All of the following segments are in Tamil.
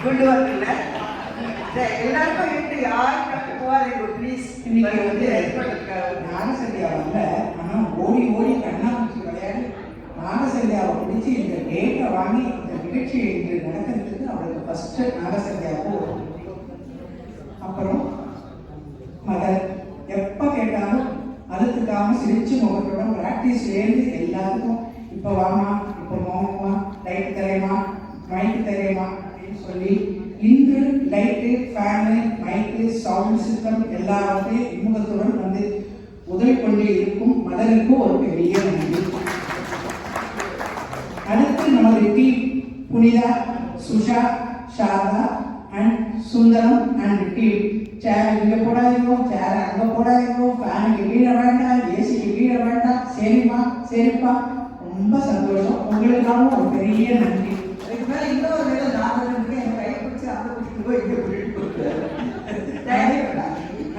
கொண்டு வரல. எல்லாருக்கும் இருக்கு, யாரும் போவாதீங்க ப்ளீஸ். இன்னைக்கு வந்து நாகசந்தியா வரல, ஆனால் ஓடி ஓடி கண்ணாமூச்சி விளையாடி நாகசந்தியாவை பிடிச்சி இந்த டேட்டை வாங்கி இந்த நிகழ்ச்சி இன்று நடக்கிறதுக்கு அவளுக்கு ஃபர்ஸ்ட் நாகசந்தியாவுக்கு. அப்புறம் மதர் எப்போ கேட்டாலும் அழுத்துக்காம சிரிச்சு முகத்தோட ப்ராக்டிஸ்லேருந்து எல்லாருக்கும் இப்போ வாமா, இப்போ போகணுமா, லைட்டு தரையுமா, மைக்கு தரையுமா அப்படின்னு சொல்லி இன்று லைட்டு, ஃபேனு, மைக்கு, சவுண்ட் சிஸ்டம் எல்லாத்தையும் இன்முகத்துடன் வந்து உதவி கொண்டு இருக்கும் மதருக்கும் ஒரு பெரிய நன்றி. அடுத்து நமது team Punitha, Susha, Saradha and Sundaram and team. Chair இங்கே போடாதீங்கோ, சேர் அங்கே போடாதீங்கோ, ஃபேனுக்கு கீழே வேண்டாம், ஏசிக்கு கீழே வேண்டாம், சரிம்மா சரிப்பா, ரொம்ப சந்தோஷம். உங்களுக்காகவும் ஒரு பெரிய நன்றி. அதுக்கு மேலே இன்னொரு வேலை நான் என் கை பிடிச்சி அந்த பிடிச்சிட்டு போய் இங்கே பிடிச்சிட்டு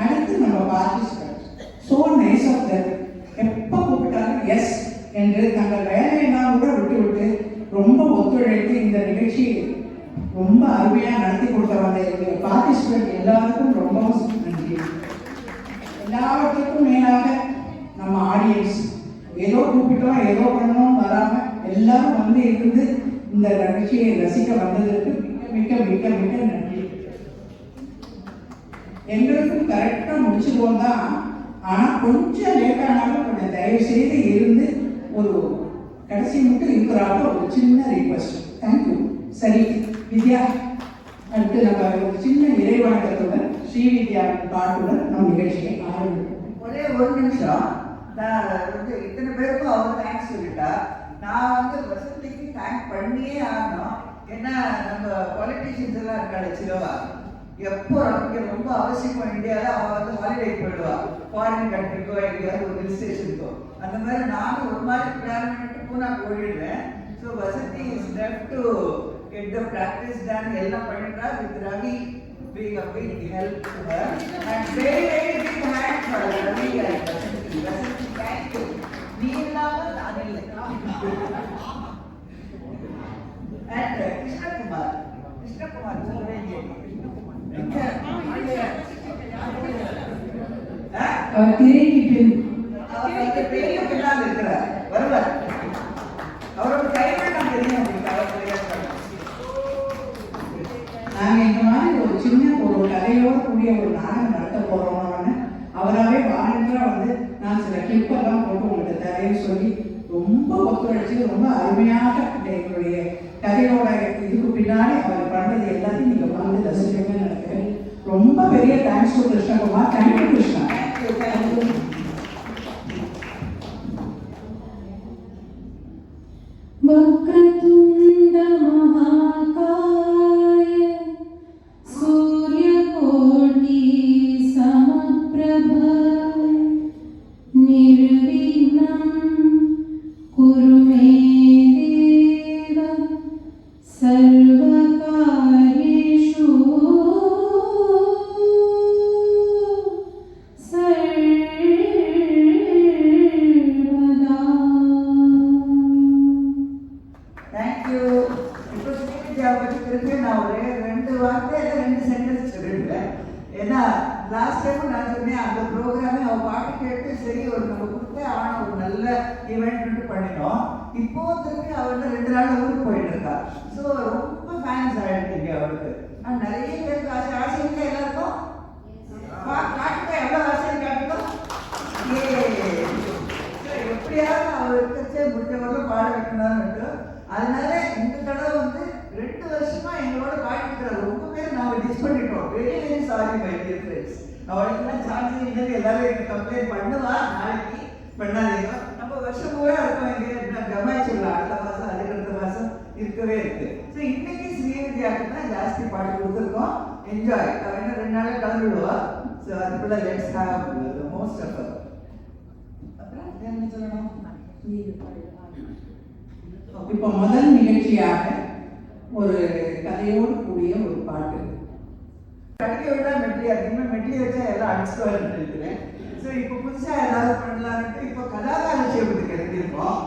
அடுத்து நம்ம participate so nice of that. எப்போ கூப்பிட்டாலும் எஸ் என்று தங்கள் வேலையெல்லாம் கூட விட்டு விட்டு ரொம்ப ஒத்துழைத்து இந்த நிகழ்ச்சி ரொம்ப அருமையாக நடத்தி கொடுத்த வந்த எங்கள் பார்ட்டிசிபேட் எல்லாருக்கும் ரொம்பவும் நன்றி. எல்லாவற்றுக்கும் மேலாக நம்ம ஆடியன்ஸ் ஏதோ கூப்பிட்டோம், ஏதோ பண்ணோம், வராமல் எல்லாரும் வந்து இருந்து இந்த நிகழ்ச்சியை ரசிக்க வந்ததற்கு மிக்க மிக்க மிக்க மிக்க நன்றி. எங்களுக்கும் கரெக்டாக முடிச்சுடுவோம் தான், ஆனால் கொஞ்சம் லேட்டானாலும் கொஞ்சம் தயவு செய்து இருந்து ஒரு கடைசி மட்டும் இருக்கிறாங்க ஒரு சின்ன ரிக்வஸ்ட். தேங்க்யூ. சரி வித்யா, அடுத்து நம்ம ஒரு சின்ன இறைவணக்கத்துடன் ஸ்ரீவித்யா பாட்டுடன் நம்ம நிகழ்ச்சியை ஆரம்பிப்போம். ஒரே ஒரு நிமிஷம், நான் வந்து இத்தனை பேருக்கும் அவர் தேங்க்ஸ் சொல்லிட்டா, நான் வந்து வசந்திக்கு தேங்க் பண்ணியே ஆகணும். ஏன்னா நம்ம பொலிட்டீஷியன்ஸ் எல்லாம் இருக்காள் சிலவா, எப்போ நமக்கு ரொம்ப அவசியம் இந்தியாவில் அவள் வந்து ஹாலிடே போயிடுவா, ஃபாரின் கண்ட்ரிக்கோ எங்கேயாவது ஒரு ஹில் ஸ்டேஷனுக்கோ. அந்த மாதிரி நானும் ஒரு மாதிரி பிளான் பண்ணிட்டு பூனா போயிடுவேன். So Vasanthi is left to get the practice done எல்லாம் பண்ணிட்டா with Ravi being a big help to her. And very very big hand for Ravi and Vasanthi. Vasanthi, thank you. நீ இல்லாமல் நான் இல்லை. And கிருஷ்ணகுமார் சொல்லவே அவர் பெரிய பின்னால் இருக்கிறார், வருவார். அவரோட கைவிடம் தெரியும். நாங்கள் இந்த மாதிரி ஒரு சின்ன ஒரு கதையோடு கூடிய ஒரு நாடகம் நடத்த போகிறோம்னு அவராகவே வாலண்டியராக வந்து நான் சில கிளிப்பெல்லாம் போட்டு உங்கள்கிட்ட தரேன்னு சொல்லி ரொம்ப ஒத்துழைச்சி ரொம்ப அருமையாக எங்களுடைய கதையோட இதுக்கு பின்னாடி அவர் பண்ணுறது எல்லாத்தையும் நீங்கள் வந்து ரசிக்கணும்னு நினைக்கிறேன். ரொம்ப பெரிய thanks to Krishnakumar. Thank you Krishna. வக்ரதுண்ட மகாகாய சூரியகோடி சமப்ரப நிர்விக்னம் குரு மே தேவ சர்வகார்யேஷு நான் ஒரே 2 வார்த்தையில 2 சென்டென்ஸ் சொல்லிடுவேன். ஏன்னா லாஸ்ட் டைம் நான் சொன்னேன் அந்த ப்ரோக்ராமே அவள் பாட்டு கேட்டு சரி ஒரு நம்ம கொடுத்தே ஆன ஒரு நல்ல ஈவெண்ட் பண்ணினோம். இப்போ திருப்பி அவள் 2 நாள் ஊருக்கு போயிட்டு இருக்கா. ஸோ ரொம்ப ஃபேன்ஸ் ஆகிடுங்க அவளுக்கு. ஆனால் நிறைய பேருக்கு ஆசை இல்லை எல்லாருக்கும் காட்டுங்க, எவ்வளோ ஆசை காட்டுவோம். எப்படியாவது அவருக்கு முடிஞ்சவரை பாட வைக்கணும்னு. அதனால இந்த தடவை வந்து 2 வருஷமா எங்களோட பாடிக்கிற ரொம்ப பேர் நாங்கள் மிஸ் பண்ணிட்டோம். Very very sorry my dear friends. அவளுக்குலாம் சான்ஸ் இல்லைன்னு எல்லாரும் எங்க கம்ப்ளைண்ட் பண்ணுவா. நாளைக்கு பண்ணாதீங்க, நம்ம வருஷம் பூரா இருக்கோம். எங்க ஜமாய்ச்சிடலாம், அடுத்த மாதம் அதுக்கு மாதம் இருக்கவே இருக்கு. ஸோ இன்னைக்கு ஸ்ரீவித்யாவுக்கு தான் ஜாஸ்தி பாட்டு கொடுத்துருக்கோம். என்ஜாய். அவள் என்ன 2 நாளில் கலந்துடுவா. ஸோ அதுக்குள்ள let's have the most of her. அப்புறம் என்ன சொல்லணும்? இப்போ முதல் நிகழ்ச்சியாக ஒரு கதையோடு கூடிய ஒரு பாட்டு. கடையை விட மெட்லியா இருக்கு. மெட்லியை வச்சா எல்லாம் அடிச்சுட்டு இருக்கிறேன். ஸோ இப்போ புதுசாக ஏதாவது பண்ணலான்ட்டு இப்போ கதாகாலட்சேபத்துக்கு எழுதியிருக்கோம்.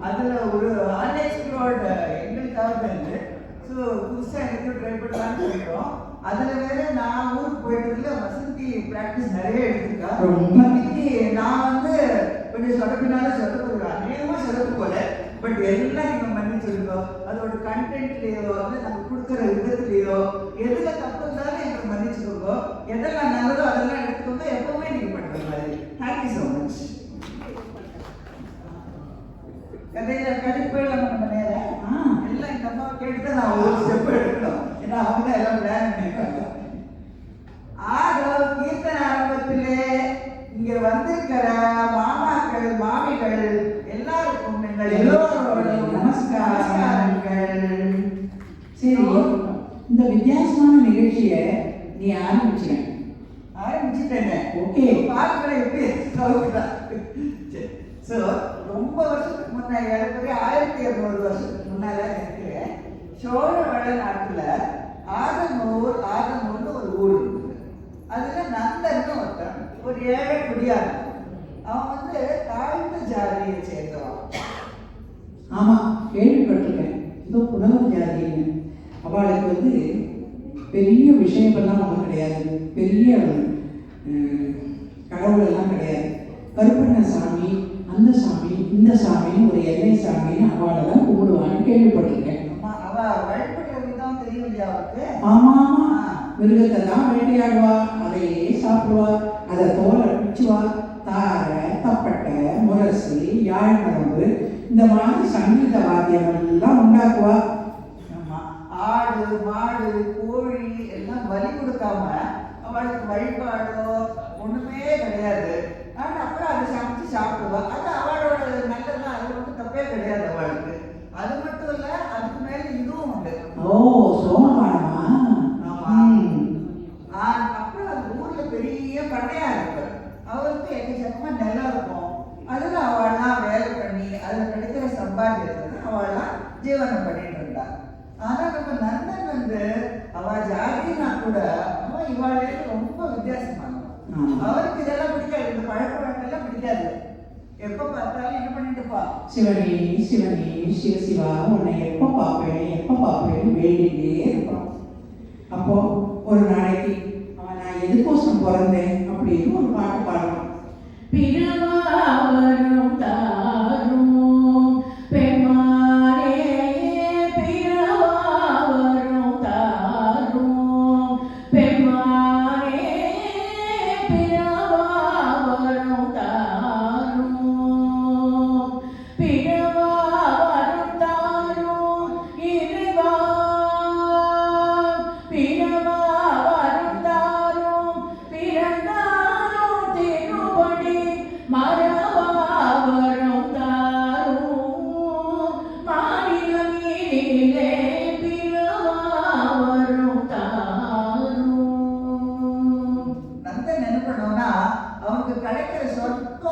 அதில் ஒரு அன்எக்ஸ்ப்ளோர்டு எங்களுக்காக இருந்து ஸோ புதுசாக எனக்கு ட்ரை பண்ணலான்னு அதுல வேற நான் ஊருக்கு போயிட்டதுல வசந்தி பிராக்டிஸ் நிறைய எடுத்திருக்கா. ரொம்ப. இன்னைக்கு நான் வந்து கொஞ்சம் சொதப்பினால சொதப்புறா, அநேகமா சொதப்பு போல. பட் எல்லாம் நீங்க மன்னிச்சுடுங்க. அதோட கண்டென்ட்லயோ வந்து நம்ம கொடுக்குற விதத்துலயோ எதுல தப்பு இருந்தாலும் எங்களை மன்னிச்சுக்கோங்க. எதெல்லாம் நல்லதோ அதெல்லாம் எடுத்துக்கோங்க. எப்பவுமே நீங்க பண்ற மாதிரி. Thank you so much. கதையில கடிப்பேல நம்ம நேரம் எல்லாம் இந்த அம்மா கேட்டு நான் ஒரு ஸ்டெப் எடுக்கணும். ஏன்னா அவங்க தான் எல்லாம் பிளான் பண்ணிருக்காங்க. ஆக கீர்த்தன ஆரம்பத்திலே இங்க வந்திருக்கிற மாமாக்கள் மாமிகள் எல்லாருக்கும் எங்கள் எல்லோரோட நமஸ்காரங்கள். சரி, இந்த வித்தியாசமான நிகழ்ச்சியை நீ ஆரம்பிச்சிட்டேன். ஆரம்பிச்சுட்டேங்க. ஓகே, பார்க்கிற எப்படி சவுக்குதான். ஸோ ரொம்ப வருஷத்துக்கு முன்னாடி ஏறக்குறைய 1200 வருஷத்துக்கு முன்னால இருக்கிற சோழவள நாட்டுல ஆதனூர்னு ஒரு ஊர் இருக்குது. அதுல நந்தன்னு ஒருத்தன் ஒரு ஏழை குடியார். அவன் வந்து தாழ்ந்த ஜாதியை சேர்ந்தவன். ஆமா, கேள்விப்பட்டிருக்கேன். ஏதோ புலவர் ஜாதின்னு. அவளுக்கு வந்து பெரிய விஷயமெல்லாம் ஒன்றும் கிடையாது, பெரிய கடவுள் எல்லாம் கிடையாது. கருப்பண்ண சாமி, அந்த சாமி, இந்த சாமின்னு ஒரு எல்லை சாமின்னு அவளை தான் கும்பிடுவான்னு கேள்விப்பட்டிருக்கேன். அவ வழிபடுற விதம் தெரியும் இல்லையா அவருக்கு? ஆமா ஆமா, மிருகத்தை தான் வேட்டையாடுவா, அதையே சாப்பிடுவா, அதை தோலை பிச்சுவா, தாரை, தப்பட்டை, முரசு, யாழ்மரம்பு இந்த மாதிரி சங்கீத வாத்தியம் எல்லாம் உண்டாக்குவா. ஆடு மாடு கோழி எல்லாம் பலி கொடுக்காம அவளுக்கு வழிபாடோ ஒண்ணுமே கிடையாது. ஆனா அப்புறம் அதை சமைச்சு சாப்பிடுவா. அது அவளோட நல்லதான், அது மட்டும் தப்பே கிடையாது அவளுக்கு. அது மட்டும் இல்ல, அதுக்கு மேல இதுவும் உண்டு. ஓ, சோமபானமா? ஆமா. அப்புறம் அந்த ஊர்ல பெரிய பண்ணையா இருக்கு. அவருக்கு எக்கச்சக்கமா நிலம் இருக்கும். அதுல அவள்லாம் வேலை பண்ணி அதுல கிடைக்கிற சம்பாத்தியத்தை அவள்லாம் ஜீவனம் பண்ணிட்டு இருந்தா. ஆனா நம்ம நந்தன் வந்து அவ ஜாதினா கூட அவன் இவாளே ரொம்ப வித்தியாசமானவன். அவருக்கு இதெல்லாம் பிடிக்காது, இந்த பழக்க வழக்கெல்லாம் பிடிக்காது. எப்ப பார்த்தாலும் என்ன பண்ணிட்டு இருப்பா, சிவனே சிவனே சிவசிவா உன்னை எப்ப பார்ப்பேன்னு வேண்டிகிட்டே இருப்பான். அப்போ ஒரு நாளைக்கு அவன் நான் எதுக்கோசம் பிறந்தேன் அப்படின்னு ஒரு பாட்டு பாடுவான். பிறவாவரும் தாரும் பெருமானே, பிறவாவரும் தாரும் பெருமானே, பிறவாவரும் தாரும் பிறவாவரும் தாரும் இறைவா, பிறவாவரும் தாரும் பிறந்தாரும் திருப்படி மரவாவரும் தாரும் மாநிலமீரிலே பிறவாவரும் தாரும். நந்தன் என்ன பண்ணுவோம்னா அவனுக்கு கிடைக்கிற சொற்ப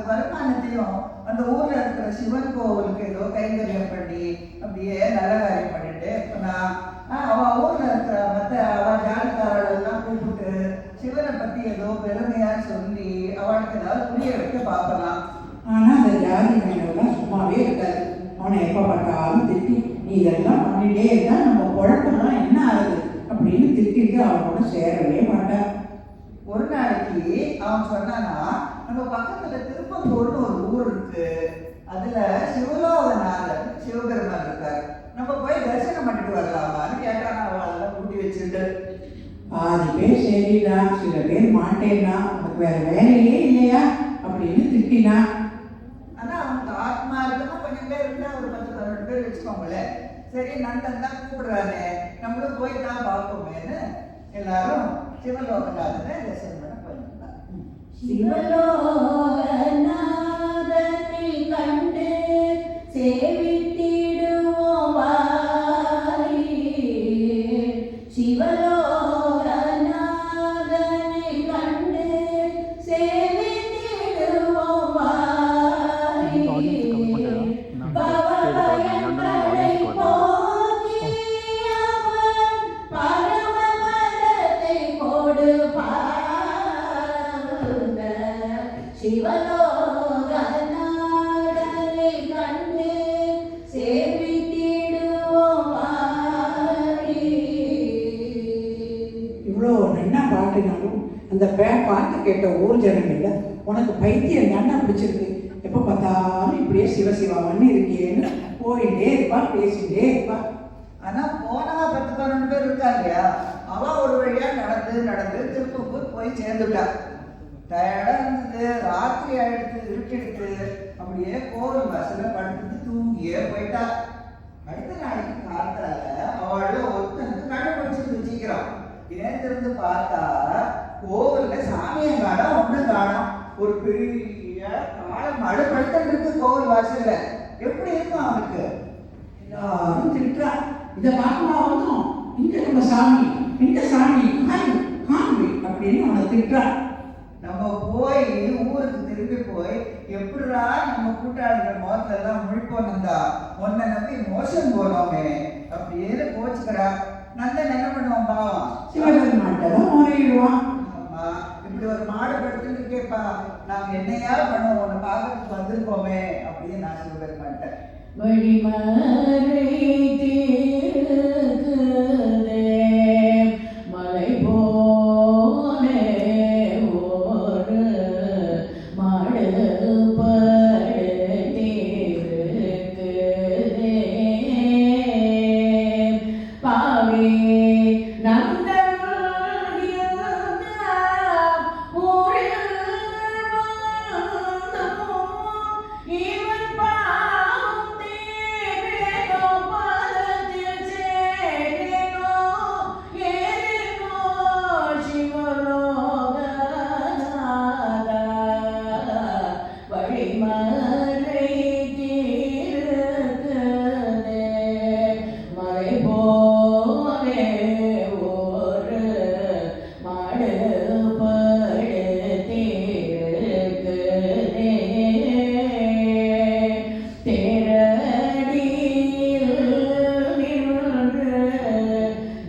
வருமானத்தையும் அந்த ஊர்ல இருக்கிற சிவன் கோவிலுக்கு ஏதோ கைங்கரியம் பண்ணி அப்படியே நல்ல காரியம் பண்ணிட்டு அவ ஊர்ல இருக்கிற மற்ற அவ ஜாதிக்காரர்களெல்லாம் கூப்பிட்டு சிவனை பத்தி ஏதோ பெருமையா சொல்லி அவளுக்கு ஏதாவது புரிய வைக்க பார்க்கலாம். ஆனா அந்த ஜாதி மைனவெல்லாம் சும்மாவே இருக்காது. அவனை எப்ப பார்த்தாலும் திட்டி, நீ இதெல்லாம் பண்ணிட்டே இருந்தா நம்ம குழப்பம்லாம் என்ன ஆகுது அப்படின்னு திட்டிட்டு அவனோட சேரவே மாட்டான். ஒரு நாளைக்கு அவன் சொன்னானா, நம்ம பக்கத்துல திருப்பங்கூர்னு ஒரு ஊர் இருக்கு, அதுல சிவலோகநாதர் சிவபெருமான் இருக்காரு, நம்ம போய் தரிசனம் பண்ணிட்டு வரலாமான்னு கேட்டானா. அவளெல்லாம் கூட்டி வச்சுட்டு பாதி பேர் சரிடா, சில பேர் மாட்டேன்னா, உனக்கு வேற வேலையே இல்லையா அப்படின்னு திட்டினா. ஆனா அவனுக்கு ஆத்மார்த்தமா கொஞ்சம் பேர் இருந்தா ஒரு 10-12 பேர் வச்சுக்கோங்களேன். சரி, நந்தன் தான் கூப்பிடுறானே, நம்மளும் போய் தான் பார்ப்போமேன்னு எல்லாரும் சிவலோகநாதனை தரிசனம் பண்ண போயிருந்தான். சிவலோகநாதனை கண்டு சேவித்திடுவோம் வாரி, சிவலோகநாதனை கண்டு சேவித்திடுவோம் வாரி, பவபயங்களை போக்கி அவன் பரமபதத்தை கொடுப்பாங்க, சிவலோகநாதனை கண்டு அந்த பாட்டு கேட்ட ஊர் ஜனங்கள்ல உனக்கு பைத்தியம் தாண்டா பிடிச்சிருக்கு, எப்போ பார்த்தாலும் இப்படியே சிவசிவான்னு இருக்கேன்னு போயிட்டே இருப்பா, பேசிட்டே இருப்பா. ஆனா போனவா 10-12 பேர் இருக்கா இல்லையா, அவ ஒரு வழியா நடந்து திருப்பூர் போய் சேர்ந்துட்டா. டயர்டா இருந்தது, ராத்திரி ஆயிடுத்து, இருட்டெடுத்து, அப்படியே கோவில் வாசல்ல படுத்துட்டு தூங்கியே போயிட்டா. அடுத்த நாளைக்கு காத்தால அவள ஒருத்தனுக்கு கண்டுபிடிச்சிருந்து சீக்கிரம் ஏந்திருந்து பார்த்தா கோவில்ல சாமியும் காணோம், ஒண்ணும் காணோம். ஒரு பெரிய காலம் மழை படுத்துட்டு இருக்கு கோவில் வாசல்ல. எப்படி இருக்கும் அவனுக்கு? எல்லாரும் திட்டா, இதை பார்க்கமா வந்தோம், இங்க நம்ம சாமி, இந்த சாமி காண்பி அப்படின்னு அவனை திட்டா. நம்ம போய் ஊருக்கு திரும்பி போய் எப்படிடா நம்ம கூட்டாளிகள் முகத்துல எல்லாம் முழிப்போனந்தா, உன்னை நம்பி மோசம் போனோமே அப்படின்னு கோச்சுக்கிறா. நல்ல என்ன பண்ணுவான் பாவம், சிவபெருமான்கிட்ட தான் முறையிடுவான். ஆமா, இப்படி ஒரு மாடு படுத்துட்டு கேட்பா, நாங்க என்னையா பண்ணுவோம், உன்னை பார்க்கறதுக்கு வந்திருக்கோமே அப்படின்னு நான் சிவபெருமான்ட்ட. வழிமறை தீர்க்குதே மலை போலே ஒரு மாடு படுத்திருக்குதே பாவே நந்தன் ஊரில் இவன் பாவம் தீரேனோ, பதத்தில் சேரேனோ, ஏறினோ சிவலோகநாதா. வழிமறை தீர்க்குதே மலை போலே ஒரு மாடு படுத்திருக்குதே தேரடியில் நின்று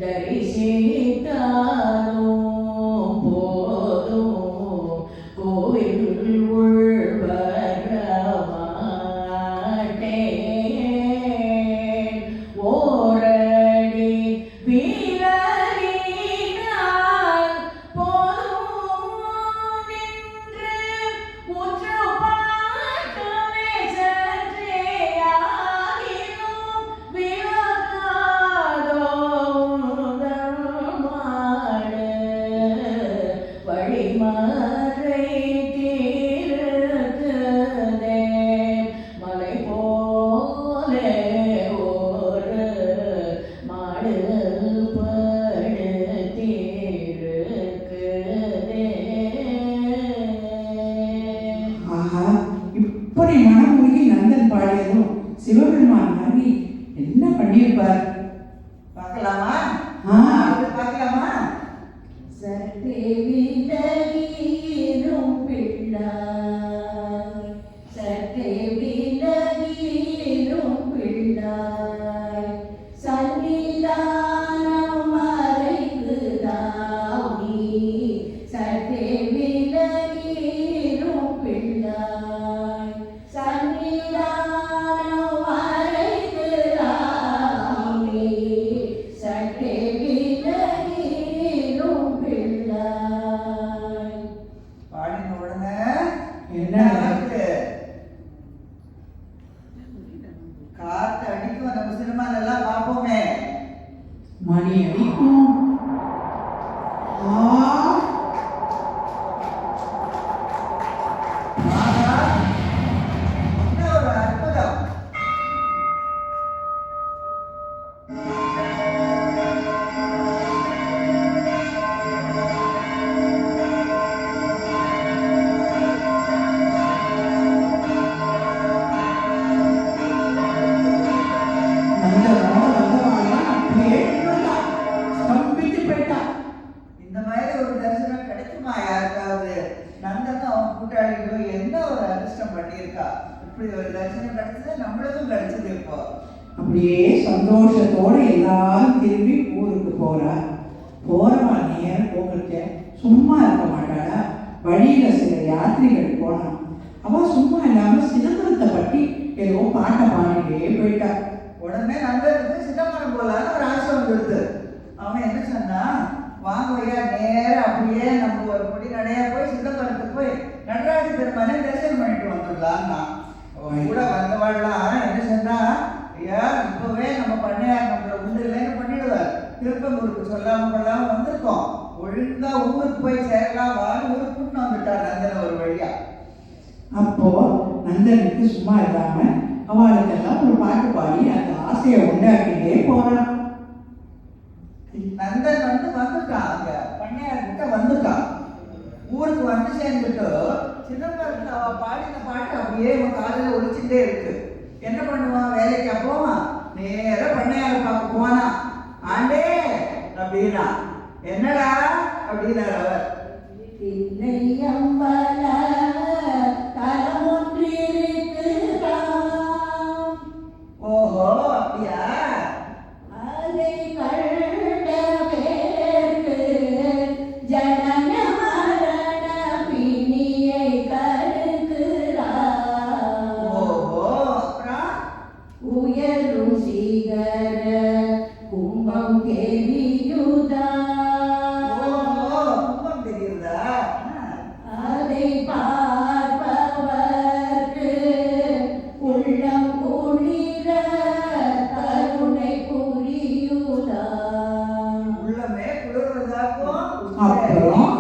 தரிசித்தாலும் போதும் கோவில் உள்வரமாட்டேன். ஓரடி வீரரினால் போதும் நின்று உற்று பார்க்கவே சற்றேயாகிலும் விலகாதோ உந்தன் மாடு. வழிமறை தீர்க்குதே மலை போலே ஒரு மாடு படுத்திருக்குதே. ஆஹா, இப்படி மனமுருகி நந்தன் பாடியதும் சிவபெருமான் மாதிரி என்ன பண்ணியிருப்பார். பார்க்கலாமா? ஆ. பார்க்கலாமா? சற்றே விலகிரும் பிள்ளாய், சற்றே விலகிரும் பிள்ளாய், சன்னிதானம் மறைக்குதாவி, சற்றே விலகிரும் பிள்ளாய், சன்னிதானம் மறைக்குதாவி, சற்றே விலகிரும் பிள்ளாய். பாடின உடனே என்ன ஆகுது? காத்து அடிக்கும். நம்ம சினிமால எல்லாம் பார்ப்போமே, மணி அடிக்கும். ஆ, ஆஹா, என்ன ஒரு அற்புதம். நந்தனோட வந்தவாள்லாம் அப்படியே நின்னுட்டா, ஸ்தம்பித்து போயிட்டா. இந்த மாதிரி ஒரு தரிசனம் கிடைக்குமா யாருக்காவது? நந்தனும் அவன் கூட்டாளிகளும் என்ன ஒரு அதிர்ஷ்டம் பண்ணியிருக்கா. இப்படி ஒரு தரிசனம் கிடைச்சது நம்மளுக்கும் கிடைச்சது. இப்போ அப்படியே சந்தோஷத்தோட எல்லாரும் திரும்பி ஊருக்கு போறா. போறவா நேரம் போகிறச்ச சும்மா இருக்க மாட்டாளா. வழியில சில யாத்திரிகள் போனான். அவ சும்மா இல்லாம சிதம்பரத்தை பற்றி ஏதோ பாட்டை பாடிட்டே போயிட்டா. உடனே நந்தனுக்கு சிதம்பரம் போலான்னு ஒரு ஆசை வந்துடுது. அவன் என்ன சொன்னா, வாங்க வாங்கய்யா நேரா அப்படியே நம்ம ஒரு முடி நடையா போய் சிதம்பரத்துக்கு போய் நடராஜ பெருமானை தரிசனம் பண்ணிட்டு வந்துடலாம்னா அவன் கூட வந்தவாள்லாம் என்ன சொன்னா, ஐயா இப்பவே நம்ம பண்ணையார் நம்மள உண்டு இல்லைன்னு பண்ணிடுவார், திருப்பங்கூருக்கு சொல்லாம கொள்ளாம வந்திருக்கோம், ஒழுங்கா ஊருக்கு போய் சேரலாம் வான்னு ஊருக்கு கூட்டின்னு வந்துட்டார் நந்தன ஒரு வழியா. அப்போ நந்தனுக்கு சும்மா இல்லாம அவளுக்கெல்லாம் ஒரு பாட்டு பாடி அந்த ஆசையை உண்டாக்கிட்டே போறான். நந்தன் வந்துட்டான், அங்க பண்ணையார் கிட்ட வந்துட்டான். ஊருக்கு வந்து சேர்ந்துட்டு சிதம்பரத்துல அவ பாடின பாட்டு அப்படியே உன் காலையில ஒழிச்சுட்டே இருக்கு. என்ன பண்ணுவான், வேலைக்கு போவான், நேர பண்ணையார பார்க்க போனான். ஆண்டே அப்படின்னா, என்னடா அப்படின்னாரு அவர். ஓஹோ அப்படியா, அதை கண்ட பேருக்கு ஜனன மரண பிணியை கருக்கிறார். ஓஹோ அப்புறம் உயரும் சிகர கும்பம் தெரியுதா, ஓஹோ கும்பம் தெரியுதா, அதை பார்ப்பவர்க்கு உள்ளம் குளிர கருணை புரியுதா. உள்ளமே குளிர்வதாக்கும். அப்புறம்?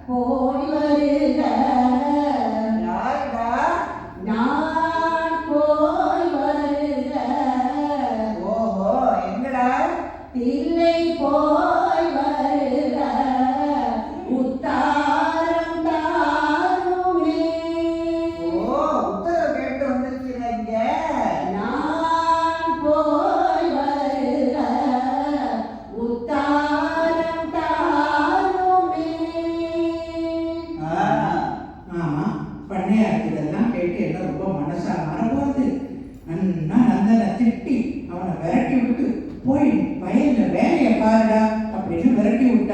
போய் வருக யாருடா, நான் போய் வருக, ஓஹோ எங்கடா, தில்லை போய் வருக, உத்தாரம் தாருமே. ஓ உத்தரவு கேட்டு வந்திருக்கீங்க இங்க. நான் போய் வருக, உத்தாரம் தாருமே. ஆமா, பண்ணையாருக்கு இதெல்லாம் கேட்டு என்ன ரொம்ப மனசா மாறப்போகுது. நன்னா நந்தனை திட்டி அவனை விரட்டி விட்டு போய் வயல்ல வேலையை பாருடா அப்படின்னு விரட்டி விட்ட.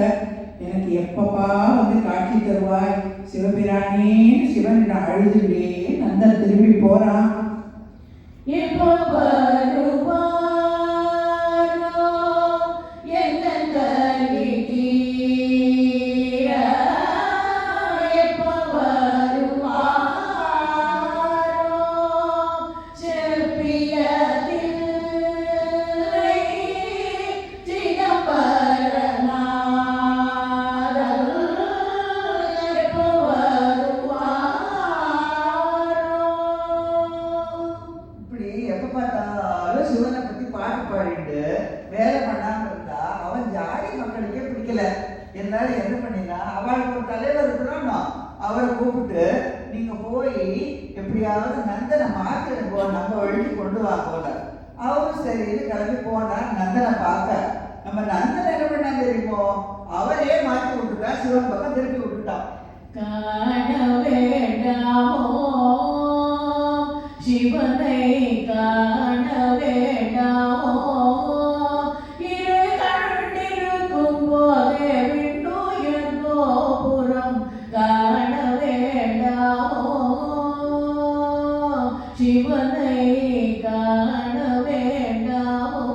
எனக்கு எப்பப்பா வந்து காட்சி தருவாய் சிவபிரானேன்னு சிவனிடம் அழுதுண்டே நந்தன் திரும்பி போறான். எப்போ வருவாரோ எங்கள் கல்வி தீர, எப்போ வருவாரோ செப்பியதில்லை சிதம்பரநாதர், எப்போ வருவாரோ. இப்படி எப்ப பார்த்தாலும் சிவனை பத்தி பாட்டு பாடிட்டு வேலை பண்ணாம இருந்தா அவன் ஜாதி மக்களுக்கே பிடிக்கல. எல்லாரும் என்ன பண்ணினா, அவளுக்கு ஒரு தலைவர் இருக்கணும், அவரை கூப்பிட்டு நீங்க போய் எப்படியாவது நந்தனை மாத்திர நம்ம வழிக்கு கொண்டு வா போல. அவரும் சரின்னு கிளம்பி போனார் நந்தனை பார்க்க. நம்ம நந்தனை என்ன பண்ணா தெரியுமோ, அவரே மாற்றி விட்டுட்டா, சிவன் பக்கம் திருப்பி விட்டுட்டான். காண வேண்டாமோ சிவனை காண வேண்டாமோ, இரு கண்டிருக்கும் போதே விண்ணுயர் கோபுரம் காண வேண்டாமோ, சிவனை காண வேண்டாமோ.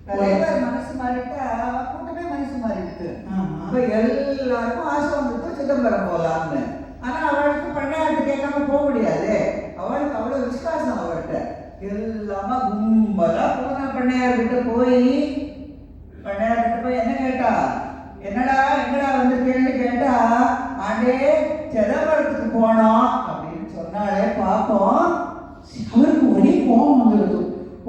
தலைவர் மனசு மாறிட்டா கூட்டமே மனசு மாறிடுது. ஆமா. அப்ப எல்லாருக்கும் ஆசை வந்துட்டு சிதம்பரம் போலாம்னு. ஆனா அவளுக்கு பண்ணையார்ட்ட கேட்காம போக முடியாது. அவளுக்கு அவ்வளவு விசுவாசம் அவர்கிட்ட. எல்லாமா கும்பலா போனா பண்ணையார்கிட்ட போய் என்ன கேட்டா, என்னடா எங்கடா வந்திருக்கேன்னு கேட்டா, ஆண்டே சிதம்பரத்துக்கு போனோம் அப்படின்னு சொன்னாலே பார்ப்போம். அவருக்கு ஒரே கோபம் வந்துடுது.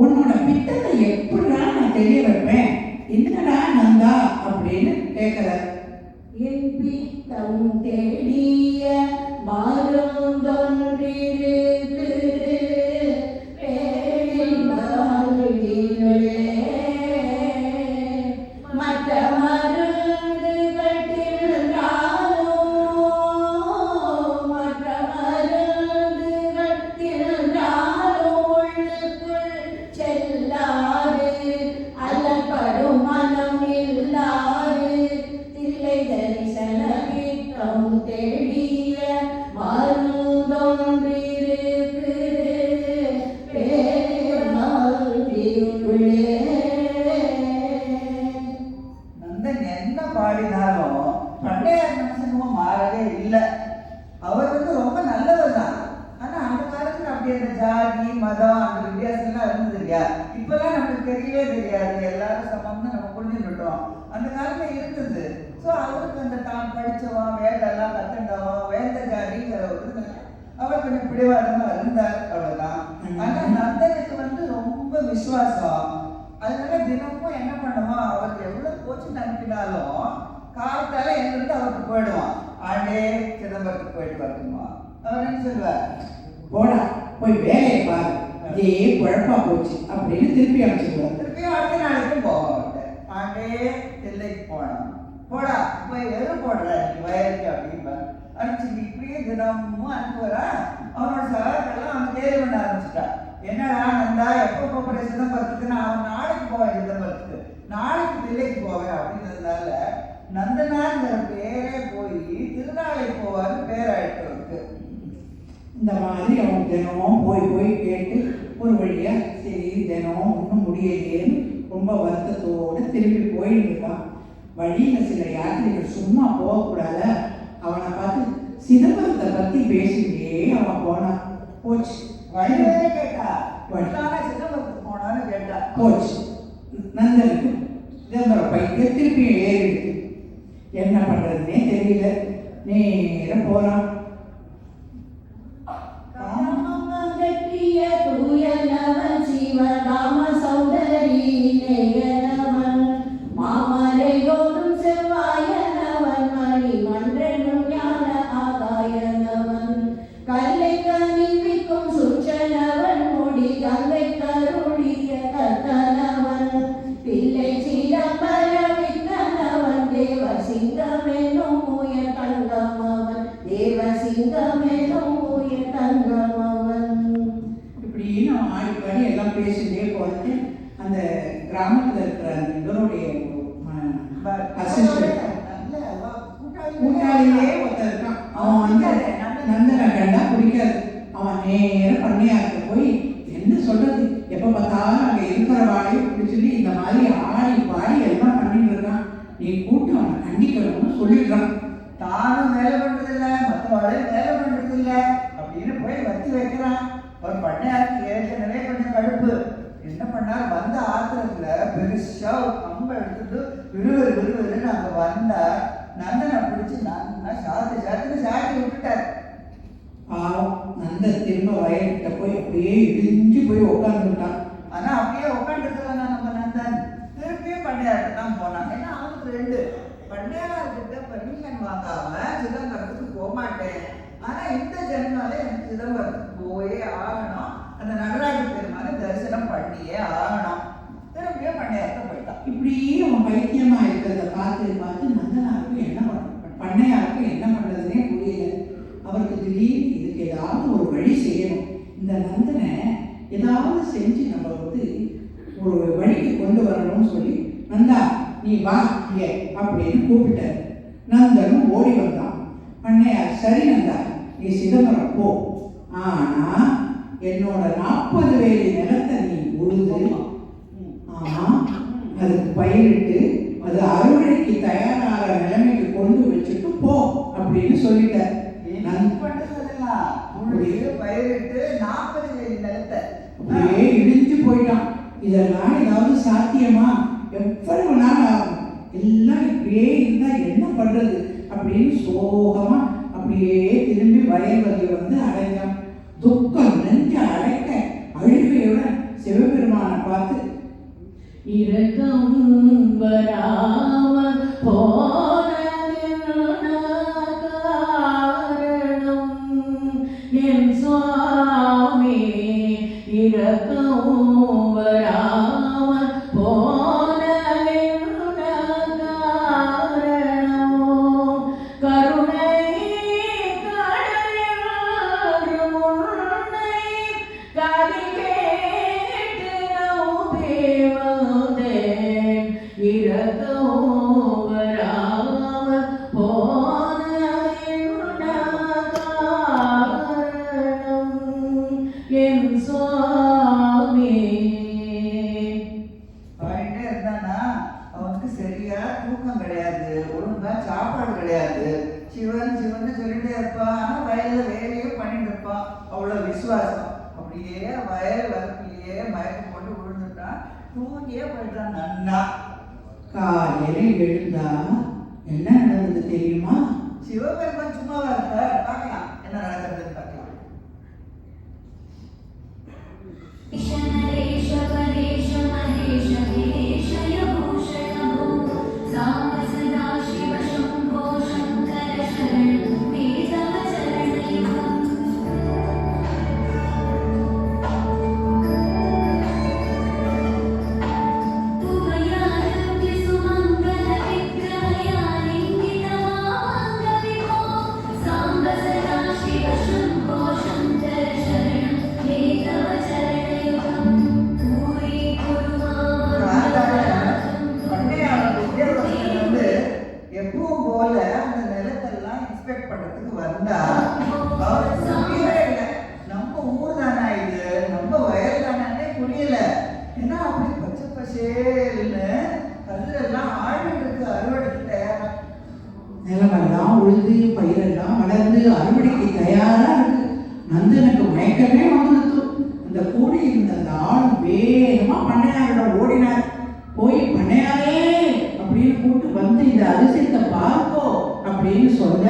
உன்னோட பித்தத்தை எப்படிடா நான் தெரிய வைப்பேன், என்னடா நந்தா அப்படின்னு கேட்கல. என் பித்தம் தேடிய மருந்தொன்றிருக்கு பேரில் வாழ்கிறே, மற்ற மருந்துகள் தின்றாலோ, மற்ற மருந்துகள் தின்றாலோ உள்ளுக்குள் செல்லாது, அல்லற்படும் மனம் இல்லாது, ஜாதி மதம் அந்த வித்தியாசம்லாம் இருந்தது இல்லையா? இப்பெல்லாம் நமக்கு தெரியவே தெரியாது, எல்லாரும் சமம்னு நம்ம புரிஞ்சுக்கிட்டோம். அந்த காலத்துல இருந்தது. ஸோ அவருக்கு அந்த தான் படிச்சவன் வேதெல்லாம் கத்துண்டவன் வேந்த ஜாதிங்கிற ஒரு அவர் கொஞ்சம் பிடிவாதமா இருந்தார், அவ்வளவுதான். ஆனா நந்தனுக்கு வந்து ரொம்ப விசுவாசம். அதனால தினமும் என்ன பண்ணுவான், அவருக்கு எவ்வளவு கோச்சிங் அனுப்பினாலும் காலத்தால எங்கிருந்து அவருக்கு போயிடுவான். ஆண்டே சிதம்பரத்துக்கு போயிட்டு வரணுமா, அவர் என்ன சொல்லுவார், போடா போய் வேலையை பாரு, இதே குழப்பா போச்சு அப்படின்னு திருப்பி அனுப்பிச்சிடுவார். திருப்பியும் அடுத்த நாளைக்கும் போவான். ஆண்டே தில்லைக்கு போனான், போடா போய் எது போடுற நீ வயலுக்கு அப்படின்பா. அனுப்பிச்சு இப்படியே தினமும் அனுப்புவரா. அவனோட சகாக்கெல்லாம் அவன் தேர்வு பண்ண ஆரம்பிச்சுட்டா. என்னடா நந்தா எப்போ போகிற சிதம்பரத்துக்குன்னு, அவன் நாளைக்கு போவேன் சிதம்பரத்துக்கு, நாளைக்கு தில்லைக்கு போவேன் அப்படின்றதுனால நந்தனாங்கிற பேரே போய் திருநாளை போவான்னு பேராயிட்டு இருக்கு. இந்த மாதிரி அவன் தினமும் போய் போய் கேட்டு ஒரு வழியா சரி தினம் ஒன்றும் முடியலையேன்னு ரொம்ப வருத்தத்தோடு திரும்பி போயிட்டு இருக்கான். வழியில் சில யாத்திரைகள் சும்மா போகக்கூடாத, அவனை பார்த்து சிதம்பரத்தை பற்றி பேசிட்டே அவன் போனான். போச்சு வழியே கேட்டா, சிதம்பரத்துக்கு போனான்னு கேட்டா, போச்சு. நந்தனுக்கு சிதம்பரம் பைக்கு திருப்பி ஏறிடுது. என்ன பண்றதுன்னே தெரியல. நேரம் போறான். கட்டிய தூயனவன் சிவகாம சௌதரி நேயனவன் மாமலையோடும் செவ்வாயனவன் மணி மன்றெனும் ஞான ஆகாயனவன் கல்லை கனிவிக்கும் சுற்றனவன் முடி கங்கை கருடிய கத்தனவன் பிள்ளை சிதம்பர வித்தனவன் தேவ சிங்கமெனும் மூய தங்கமவன் தேவ சிங்கமெனும் மூய தங்கமவன். இப்படின்னு அவன் ஆடிப்பாடி எல்லாம் பேசிட்டே போறது. அந்த கிராமத்துல இருக்கிற அந்த இவருடைய அசிஸ்டன்ட் கூட்டாளியே ஒருத்தர் இருக்கான். அவன் வந்து நந்தனை கண்டா பிடிக்காது. அவன் நேரம் பண்ணையாருக்கு போய் என்ன சொல்றது, எப்ப பார்த்தாலும் அங்க இருக்கிற வாழையும் பிடிச்சிட்டு இந்த மாதிரி ஆடி பாடி எல்லாம் பண்ணிட்டு இருக்கான். நீ கூட்டு அவனை கண்டிக்கணும்னு சொல்லிடுறான். தானும் வேலை பண்றதில்ல, மற்றவளையும் வேலை பண்றதில்ல அப்படின்னு போய் வச்சு வைக்கிறான். ஒரு பண்ணையாருக்கு ஏற்கனவே கொஞ்சம் கடுப்பு. என்ன பண்ணார், வந்த ஆத்திரத்துல பெருசா ஒரு கம்பை எடுத்துட்டு விறுவிறுன்னு அங்க வந்தா நந்தனை பிடிச்சி நல்லா சாத்துன்னு சாட்டி விட்டுட்டார். பாவம் நந்த திரும்ப வயல்கிட்ட போய் அப்படியே இடிஞ்சு போய் உட்காந்துட்டான். ஆனா அப்படியே உட்காந்துருக்கலாம் நம்ம நந்தன் திருப்பியும் பண்ணையாருக்கு தான் போனான். ஏன்னா அவனுக்கு ரெண்டு பண்ணையார்கிட்ட பர்மிஷன் வாங்காம சிதம்பரத்துக்கு போக மாட்டேன், ஆனா இந்த ஜென்மாலே எனக்கு சிதம்பரத்துக்கு போயே ஆகணும், அந்த நடராஜ பெருமானை தரிசனம் பண்ணியே ஆகணும். திரும்பியும் பண்ணையாருக்கு போயிட்டான். இப்படி அவன் பைத்தியமா இருக்கிறத பார்த்து பார்த்து நந்தனாருக்கு என்ன பண்ணையாருக்கு என்ன பண்றதுன்னே புரியல. அவருக்கு திடீர்னு இதுக்கு ஏதாவது ஒரு வழி செய்யணும், இந்த நந்தனை ஏதாவது செஞ்சு நம்ம வந்து ஒரு வழிக்கு கொண்டு வரணும்னு சொல்லி நந்தா நீ வா இங்கே அப்படின்னு கூப்பிட்டாரு. நந்தனும் ஓடி வந்தான். பண்ணையார் சரி நந்தா நீ சிதம்பரம் போ, ஆனா என்னோட 40 வேலி நிலத்தை நீ உழுது அதுக்கு பயிரிட்டு அது அறுவடைக்கு தயாராகிற நிலைமைக்கு கொண்டு வச்சுட்டு போ அப்படின்னு சொல்லிட்டார். பயிரிட்டு 40 வேலி நிலத்தை அப்படியே இடிஞ்சு போயிட்டான். இதெல்லாம் ஏதாவது சாத்தியமா? எவ்வளவு நாள் ஆகும்? எல்லாம் இப்படியே இருந்தா என்ன பண்றது அப்படின்னு சோகமா அப்படியே திரும்பி வயல்வெளி வந்து அடைஞ்சான். துக்கம் நெஞ்ச அடைக்க அழுகையுடன் சிவபெருமானை பார்த்து இரக்கம் வராம போனதென்ன காரணம் என் சுவாமி, இரக்கம் வராம போனதென்ன காரணம் கருணை கடலில் முன்னை கதி கேட்டு நோபேவதேன் இரக்கம் வராம போனதென்ன காரணம் என் சுவாமி. வயல் வரப்பிலேயே மயக்கம் போட்டு விழுந்துட்டான். தூங்கியே போயிட்டான் நன்னா. காலையில எழுந்தா என்ன நடந்தது தெரியுமா? சிவபெருமான் சும்மாவா இருப்பார்? பார்க்கலாம் என்ன நடக்கிறதுன்னு பார்க்கலாம். எப்பவும் போல அந்த நிலத்தெல்லாம் இன்ஸ்பெக்ட் பண்றதுக்கு வந்தா அவருக்கு புரியவே இல்லை. நம்ம ஊர் தானா இது, நம்ம வயல் தானே புரியல. ஏன்னா அப்படி பச்சை பசேல்னு கல்லெல்லாம் ஆழ்ந்துட்டு இருக்கு. அறுவடைக்கு தயாரா நிலமெல்லாம் உழுது பயிரெல்லாம் வளர்ந்து அறுவடைக்கு தயாரா இருக்கு. நந்தனுக்கு மயக்கமே வந்துடுத்து. அந்த கூடி இருந்த அந்த ஆள் வேகமா பண்ணையாரோட ஓடினார். போய் பண்ணையாரே அப்படின்னு கூட்டு வந்து இந்த அதிசயத்தை பார்ப்போ அப்படின்னு சொல்ல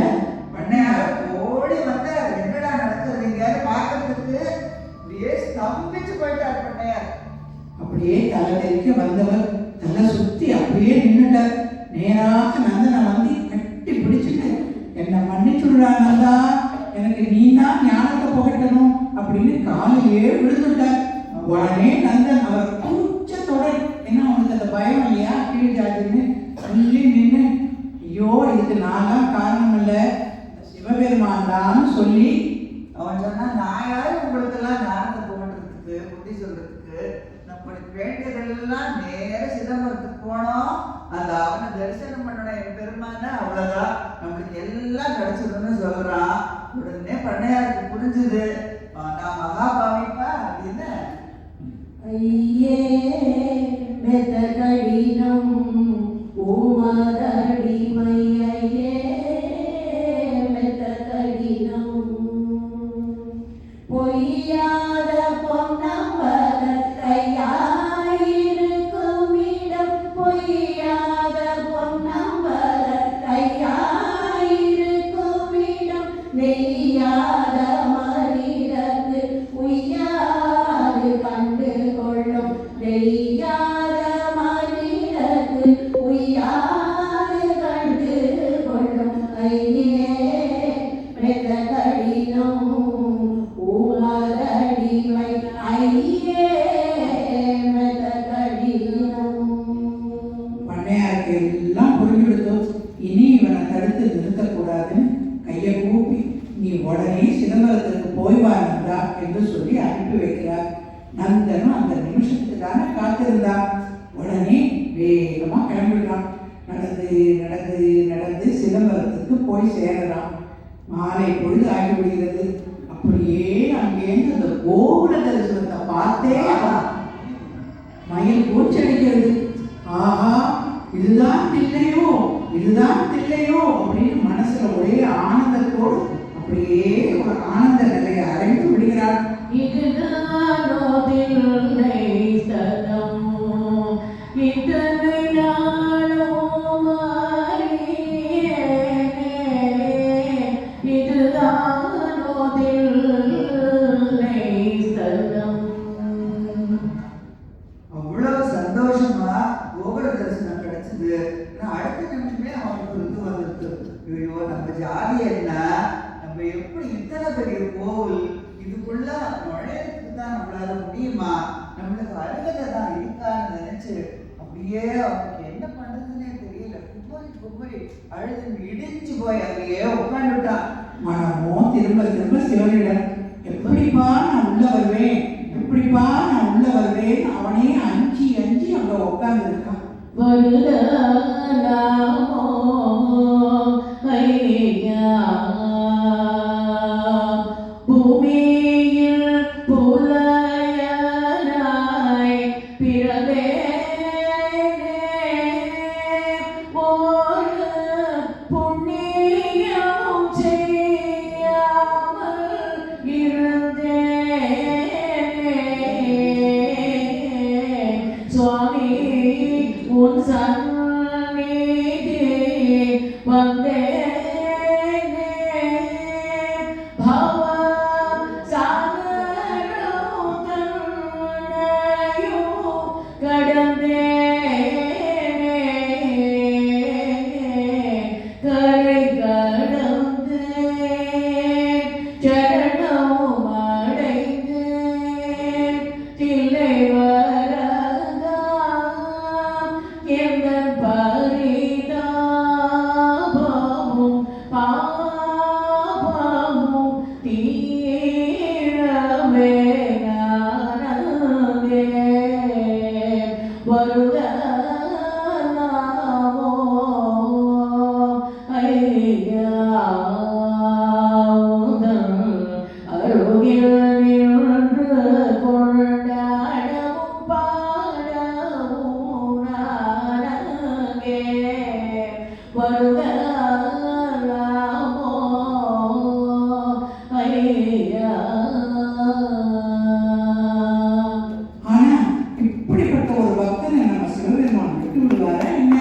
பண்ணையார் ஓடி வந்தார். என்னடா நடக்குது இங்க பார்க்கறதுக்கு? அப்படியே ஸ்தம்பிச்சு போயிட்டார் பண்ணையார். அப்படியே தலை தெறிக்க வந்தவர் தலை சுத்தி அப்படியே நின்றுட்டார். நேராக நந்தனை வந்து கட்டி பிடிச்சிட்டு என்னை மன்னிச்சுடுறா நந்தா, எனக்கு நீ தான் ஞானத்தை புகட்டணும் அப்படின்னு காலையே விழுந்துட்டார். உடனே நந்தன் அவர் கூச்சத்துடன், ஏன்னா அவனுக்கு அந்த பயம் இல்லையா கீழ் ஜாதின்னு சொல்லி நின்று, ஐயோ இதுக்கு நான் தான் காரணம் இல்லை, சிவபெருமான் தான் சொல்லி அவன் சொன்னா, நான் யாரு உங்களுக்கெல்லாம் ஞானத்தை புகட்டுறதுக்கு புத்தி சொல்றதுக்கு? நம்மளுக்கு வேண்டியதெல்லாம் நேர சிதம்பரத்துக்கு போனோம், அந்த அவனை தரிசனம் பண்ணணும் என் பெருமான, அவ்வளவுதான் நம்மளுக்கு எல்லாம் கிடைச்சதுன்னு சொல்றான். உடனே பண்ணையாருக்கு புரிஞ்சுது, நான் மகாபாவிப்பா அப்படின்னு. ஐயே மெத்த கடினம் உமதடிமை, ஐயே மெத்த கடினம் பொய்யாத பொன்னம்பலத்தை யாயிருக்கும் இடம், பொய்யாத பொன்னம்பலத்தை யாயிருக்கும் இடம், நெய்யாத மனிதர்க்கு உய்யாது கண்டு கொள்ளும், நெய்யாத மனிதர்க்கு உய்யாது கண்டு கொள்ளும். ஐயே மெத்த கடினம் உமதடிமை, ஐயே மெத்த கடினம். பண்ணையாருக்கு எல்லாம் புரிஞ்சுடுத்தோம். இனி இவனை தடுத்து நிறுத்தக்கூடாதுன்னு கையை கூப்பி, நீ உடனே சிதம்பரத்துக்கு போய் வா நந்தா என்று சொல்லி அனுப்பி வைக்கிறார். நந்தனும் அந்த நிமிஷத்துக்கு தானே காத்திருந்தான். உடனே வேகமா கிளம்பிடுறான். நடந்து நடந்து நடந்து சிதம்பரத்துக்கு போய் சேரலாம். மாலை பொழுது ஆகிவிடுகிறது. அப்படியே அங்கேருந்து அந்த கோபுர தரிசனத்தை பார்த்தே மயில் பூச்சடிக்கிறது. ஆஹா, இதுதான் தில்லையோ, இதுதான் தில்லையோ அப்படின்னு மனசுல ஒரே ஆனந்தத்தோடு அப்படியே ஒரு ஆனந்த நிலையை அடைந்து விடுகிறார். இதுதானோ தில்லை ஸ்தலம், இதனை நானோ அறியேனே, இதுதானோ தில்லை ஸ்தலம். அவ்வளவு சந்தோஷமா கோபுர தரிசனம் கிடைச்சது. அடுத்த நிமிஷமே அவனுக்கு இது வந்துட்டு, ஐயோ நம்ம ஜாதி என்ன, நம்ம எப்படி இத்தனை பெரிய கோவில் இதுக்குள்ள நுழையறதுக்கு தான் நம்மளால முடியுமா, நம்மளுக்கு அருகதை தான் இருக்கான்னு நினைச்சு அப்படியே அவனுக்கு என்ன பண்றதுன்னே தெரியல. கும்பரி கும்பரி அழுது இடிஞ்சு போய் அங்கேயே உட்காந்துட்டான். மனமோ திரும்ப திரும்ப சிவனிடம், எப்படிப்பா நான் உள்ள வருவேன், எப்படிப்பா நான் உள்ள வருவேன், அவனே அஞ்சி அஞ்சி அங்க உட்கார்ந்து இருக்கான். வருடலாமோ ஐயா, பூமியில் புலையனாய் பிறந்தேனே, ஒரு புண்ணியம் செய்யாமல் இருந்தேனே, சுவாமி உன் சந்நிதி வந்தேனே பவ சாகரம் தன்னையும் கடந்தேனே கரை கடந்தேன் சரணம் அடைந்தேன் தில்லை வரதா எந்தன் பரிதாபமும் பாபமும் தீரவே நானே வருதலாமோ ஐயா அருகில் நின்று கொண்டாடவும் பாடவும் நானே வருதலாமோ ஐயா. ஆனா இப்படிப்பட்ட ஒரு பக்தனை நம்ம சிவபெருமான் விட்டு விடுவாரா என்ன?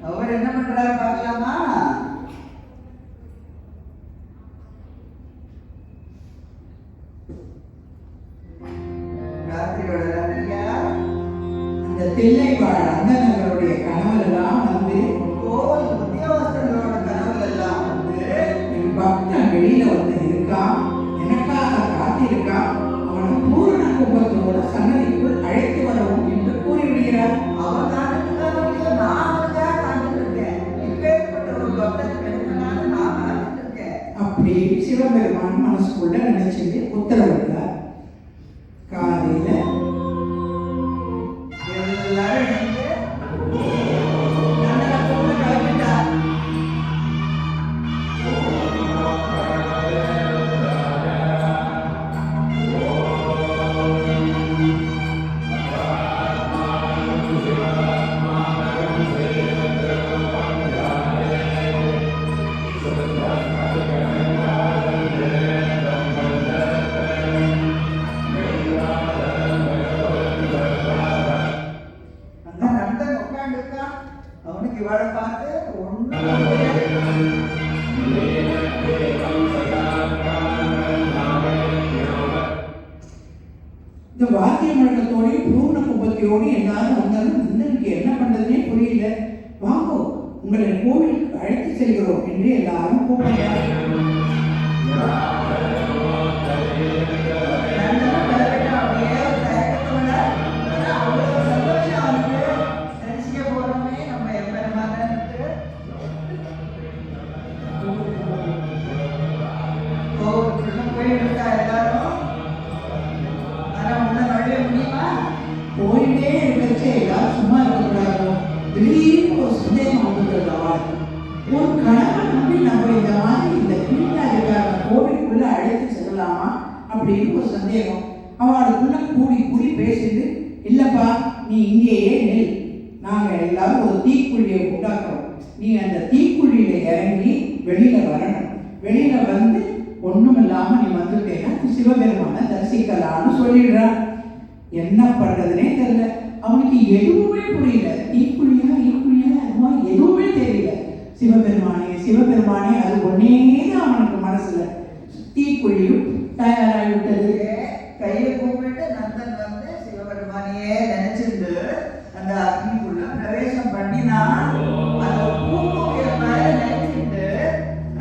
அவர் என்ன பண்றாரு பார்க்கலாமா? ராத்திரியோட ராத்திரியா அந்த தில்லை வாழ் அந்தனர்களுடைய கனவுலாம் வந்து கோவில் உத்தியோகஸ்தர்களோட கனவுல எல்லாம் வந்து என் பக்தன் வெளியில வந்து இருக்கான், எனக்காக காத்திருக்கான், அவனை பூரண கும்பத்தோட சன்னதிக்குள் அழைத்து வரவும் என்று கூறிவிடுகிறார். அவன் காத்துட்டு நான் அவனுக்காக காத்துட்டு இருக்கேன். இப்பேற்பட்ட ஒரு பக்தன் கிடைக்கணும்னு நான் காத்துட்டு இருக்கேன். அப்படி சிவபெருமான் மனசுக்குள்ள நினைச்சிட்டு உத்தரவிட்டார். காலையில எல்லாரும் இணைந்து நந்தனை கூப்பிட்டு கிளம்பிட்டார். அந்த நந்தன் உட்கார்ந்துருக்கான். அவனுக்கு இவளை பார்த்து ஒண்ணும் இந்த வாத்திய மண்டலத்தோடையும் பூர்ண கும்பத்தையோடையும் எல்லாரும் வந்தாலும் நந்தனுக்கு என்ன பண்றதுனே புரியல. வாங்கோ, உங்களை கோவிலுக்கு அழைத்து செல்கிறோம் என்று எல்லாரும் கூப்பிடுறாங்க. நந்தனும் கிளம்பிட்டான். அப்படியே ஒரு தயக்கத்தோட. ஆனா அவ்வளவு சந்தோஷம் அவனுக்கு. தரிசிக்க போறோமே நம்ம எம்பெருமானன்ட்டு. கோவிலுக்குள்ள போயிருக்கா எல்லாரும். ஆனா உள்ள நுழைய முடியுமா? போயிட்டே இருக்கச்சே எல்லாரும் சும்மா இருக்கக்கூடாது. திடீர்னு ஒரு சந்தேகம் வந்துடுறது அவளுக்கு. ஒரு கணவன் நம்பி நம்ம இந்த மாதிரி இந்த கீழ்நாயக்கார கோவிலுக்குள்ள அழைத்து செல்லலாமா அப்படின்னு ஒரு சந்தேகம். அவளுக்குள்ள கூடி கூடி பேசிட்டு, இல்லப்பா நீ இங்கேயே நெல், நாங்க எல்லாரும் ஒரு தீக்குழியை உண்டாக்குறோம், நீ அந்த தீக்குழியில இறங்கி வெளியில வரணும், வெளியில வந்து ஒண்ணும் இல்லாம நீ வந்துட்டேன்னா சிவபெருமான தரிசிக்கலாம்னு சொல்லிடுறான். என்ன பண்றதுனே தெரியல அவனுக்கு, எதுவுமே புரியல. தீக்குழியா ஈக்குழியா அதுவா எதுவுமே தெரியல. சிவபெருமானே சிவபெருமானே அது ஒன்னேதான் அவனுக்கு மனசுல. தீக்குழியும் தயாராகிவிட்டது. கையை கூப்பிட்டு நந்தன் வந்து சிவபெருமானையே நினைச்சிருந்து அந்த அக்னிக்குள்ள பிரவேசம் பண்ணினா அந்த பூமியை மேல நினைச்சிட்டு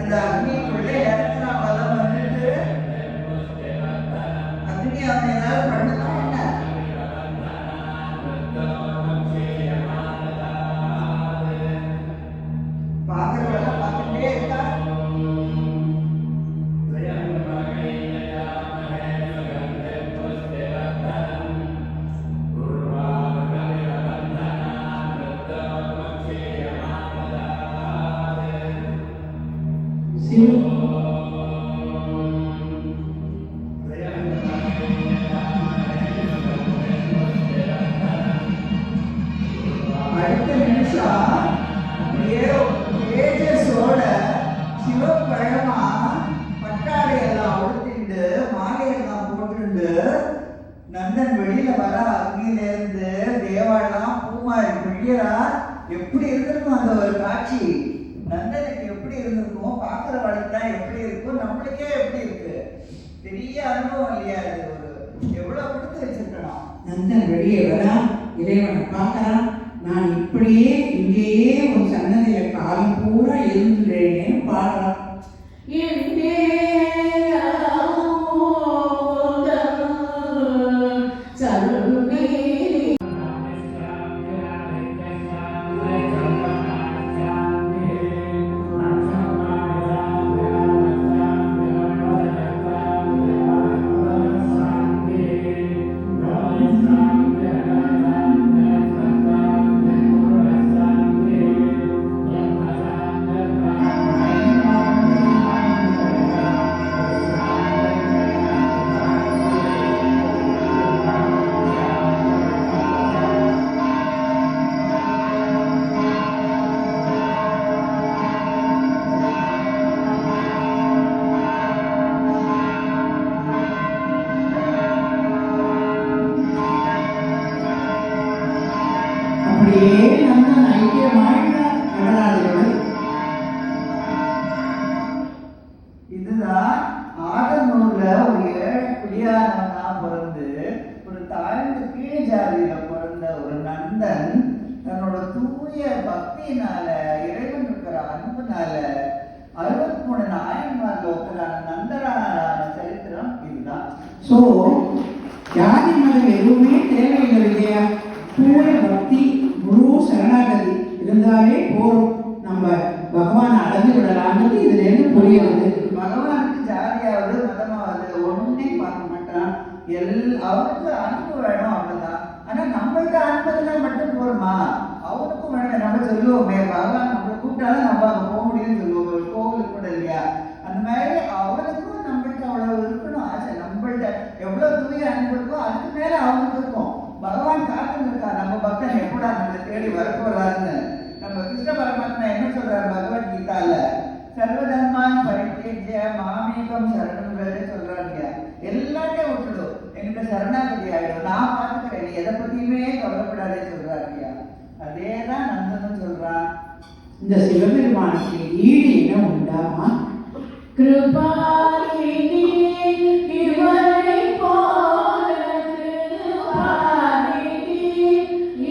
அந்த அக்னிக்குள்ள இடத்துல வலம் வந்துட்டு அக்னி அவன் ஏதாவது பண்ணலாம் என்ன? பார்க்கறவங்க பார்த்துட்டே இருக்கா. சிவ அடுத்த நிமிஷம் அப்படியே தேஜஸோட சிவப்பழமா பட்டாடை எல்லாம் உடுத்திண்டு மாலையெல்லாம் போட்டுண்டு நந்தன் வெளியில வர அக்னியில இருந்து தேவ முடியலா எப்படி இருந்திருக்கும் அந்த ஒரு காட்சி, நந்தனுக்கு எப்படி இருந்திருக்கும், பார்க்குற வழக்கெல்லாம் எப்படி இருக்கும், நம்மளுக்கே எப்படி இருக்கு, பெரிய அனுபவம் இல்லையா? அது ஒரு எவ்வளவு கொடுத்து வச்சிருக்கணும். நந்தன் வெளியே வரா, இறைவனை பார்க்கறான். நான் இப்படியே இங்கேயே ஒரு சன்னதியில காலம் பூரா இருந்துட்டேன்னு பாடுறான். அப்படியே நந்தன் ஐக்கியமாயிட்டார் நடராஜரோடு. இதுதான் ஆதனூர்ல ஒரு ஏழை குடியானவனா பிறந்து ஒரு தாழ்ந்த கீழ் ஜாதியில பிறந்த ஒரு நந்தன் தன்னோட தூய பக்தியினால, இறைவன் இருக்கிற அன்புனால 63 நாயன்மார்ல ஒருத்தரான நந்தனாரான சரித்திரம் இதுதான். ஸோ ஜாதி மதம் எதுவுமே தேவையில்லை இல்லையா? பூர பக்தி, முழு சரணாகதி இருந்தாலே போதும், நம்ம பகவானை அடைஞ்சு விடலாங்கிறது இதுல இருந்து புரியுது. பகவானுக்கு ஜாதியாவது மதமாவது ஒண்ணுமே பார்க்க மாட்டான். அவனுக்கு அன்பு வேணும் அவ்வளவுதான். ஆனா நம்மள்ட்ட அன்புனா மட்டும் போருமா? அவனுக்கும் வேணும். நம்ம சொல்லுவோமே, பகவான் நம்மளை கூப்பிட்டாலும் நம்ம அங்க போக முடியும்னு சொல்லுவோம், ஒரு கோவிலுக்கு கூட இல்லையா? அந்த மாதிரி அவனுக்கும் நம்மள்ட்ட அவ்வளவு இருக்கணும் ஆசை. நம்மள்ட்ட எவ்வளவு தூய அன்பு இருக்கோ அதுக்கு மேல அவனுக்கு இருக்கும். பகவான் காத்துன்னு இருக்கா, நம்ம பக்தன் எப்படா நம்மளை தேடி வரப்போறாருன்னு. நம்ம கிருஷ்ண பரமாத்மா என்ன சொல்றாரு பகவத்கீதால? சர்வதர்மான் பரித்யஜ்ய மாமேகம் சரணம்ங்கிறதே சொல்றாங்க. எல்லாத்தையும் விட்டுடும், என்கிட்ட சரணாகதி ஆயிடும், நான் பார்த்துக்கிறேன், நீ எதை பத்தியுமே கவலைப்படாதே சொல்றாங்க. அதேதான் நந்தனும் சொல்றான். இந்த சிவபெருமானுக்கு ஈடு என்ன உண்டாமா? கிருபாலினி இவரை போல, கிருபாலினி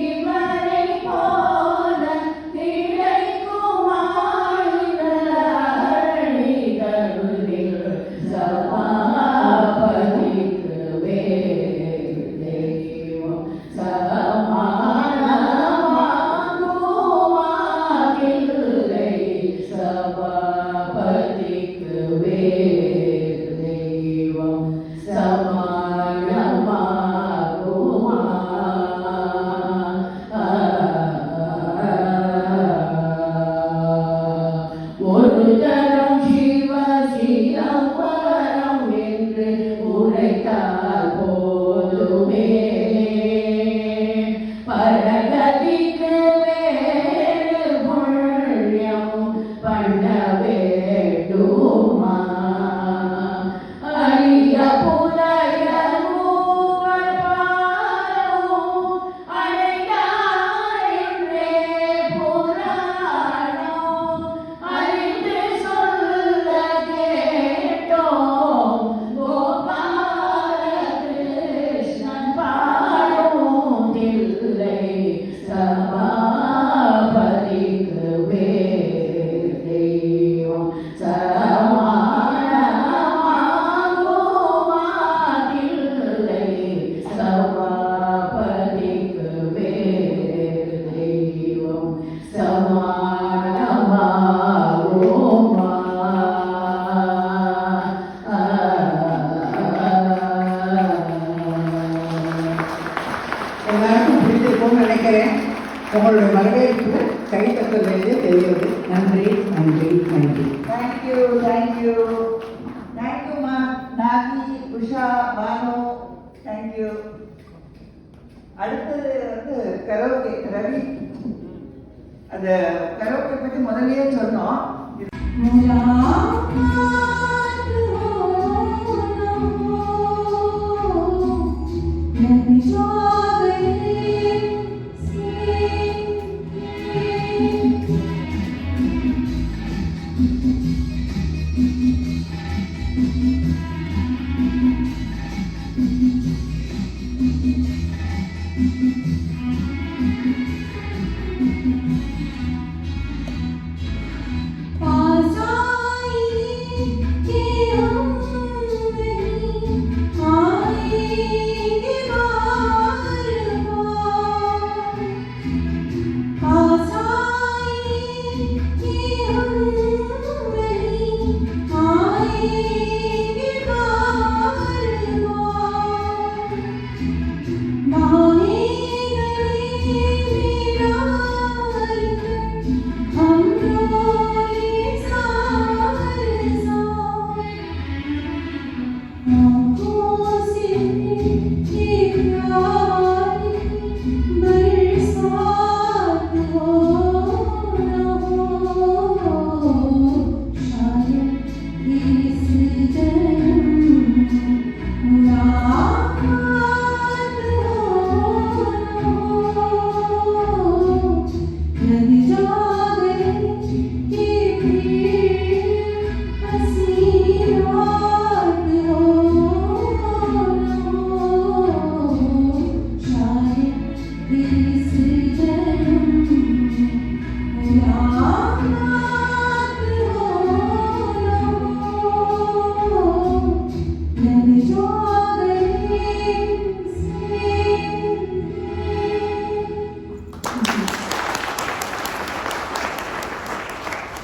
இவரை போல கிடைக்குமாயினி கருணில் சபாபதிக்கு வேறு தெய்வம் சமானமாகுவாகில்லை, சபாபதிக்கு வேறு தெய்வம் சமானமாகுமா? ஒரு தரம் சிவ சிதம்பரம் என்று உரைத்தால் போதுமே, பரகதிக்கு வேறு புண்ணியம் பண்ண வேண்டுமா? அரிய புலைய மூவர் பாரும் அடைந்தாயின்றே புராணம் அறிந்து சொல்ல கேட்டோம், கோபால கிருஷ்ணன் பாடும் தில்லை சபாபதிக்கு வேறு தெய்வம் சமானமாகுவாதில்லை, சபாபதிக்கு வேறு தெய்வம் சமானமாகுமா? எல்லாருக்கும் பிடிச்சிருக்கும்னு நினைக்கிறேன். உங்களுடைய வரவேற்பு கைத்தட்டலேயே தெரியுது. நன்றி நன்றி நன்றி. தேங்க்யூ தேங்க்யூ தேங்க்யூமா நாகி, உஷா, பானு, தேங்க்யூ. அடுத்தது வந்து கரோக்கே ரவி. அந்த கரோக்கே பற்றி முதல்லயே சொன்னோம். Let me join, sing.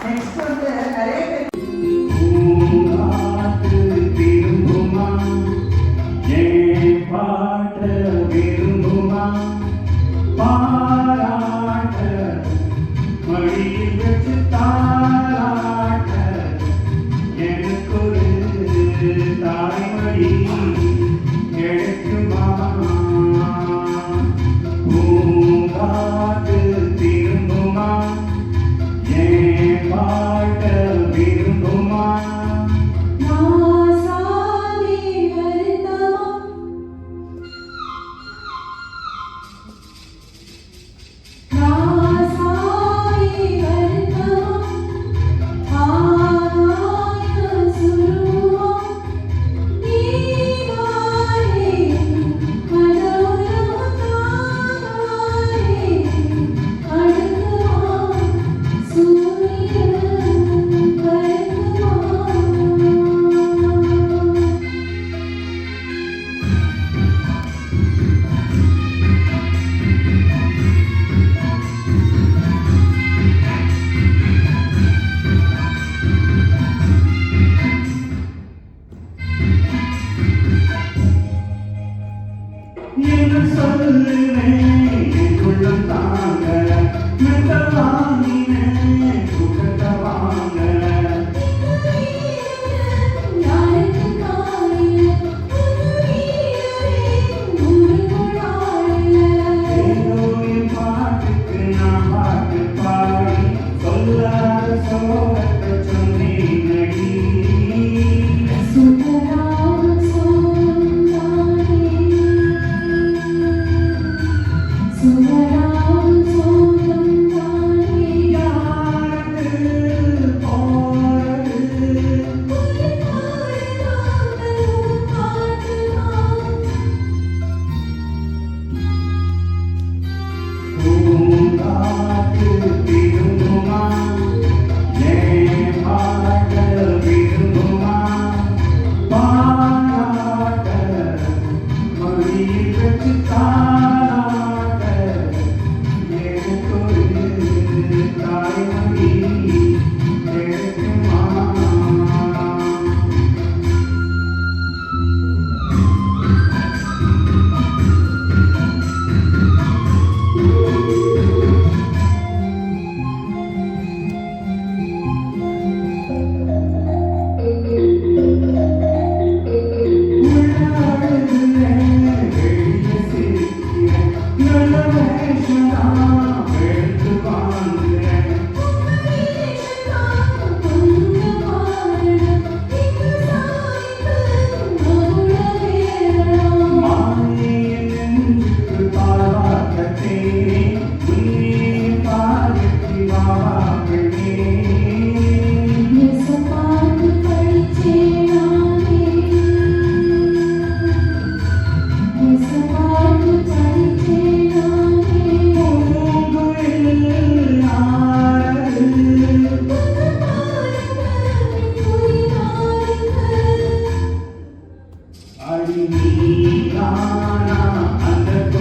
Next வந்து நிறைய பேர் பூங்காற்று திரும்புமா என் பாட்ட விரும்புமா பாராட்ட மடியில் வச்சு தாராட்ட எனக்கொரு தாய்மொழி கிடைக்குமா பூங்காற்று திரும்புமா என் பாட்ட விரும்புமா என்ன சொல்லுவேன் என் உள்ளம் தாங்க மெத்த வாங்கினேன் சுகத்தை வாங்க ஏதோ என் பாட்டுக்கு நான் பாட்டு பாடி சொல்லாத சோகத்தை சொன்னேன் நடி பூங்காற்று திரும்புமா என் பாட்ட விரும்புமா பாராட்ட மடியில் வச்சு தாராட்ட எனக்கொரு தாய்மொழி கிடைக்குமா உள்ள அழுதுல வெளிய சிரிக்க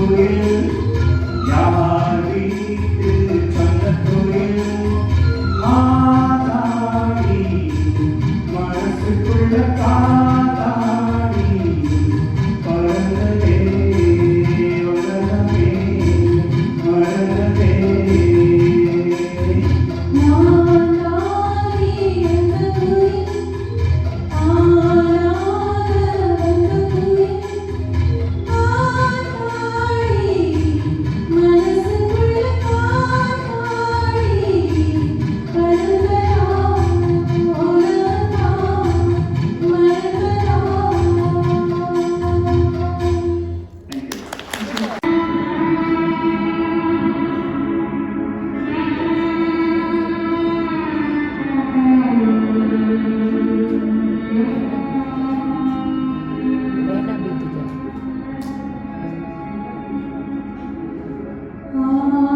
குயில் யார் வீட்டு சொந்த குயில் மாதாடி மனசுக்குள்ள காதாடி பறந்ததே உலகமே மறந்ததே Oh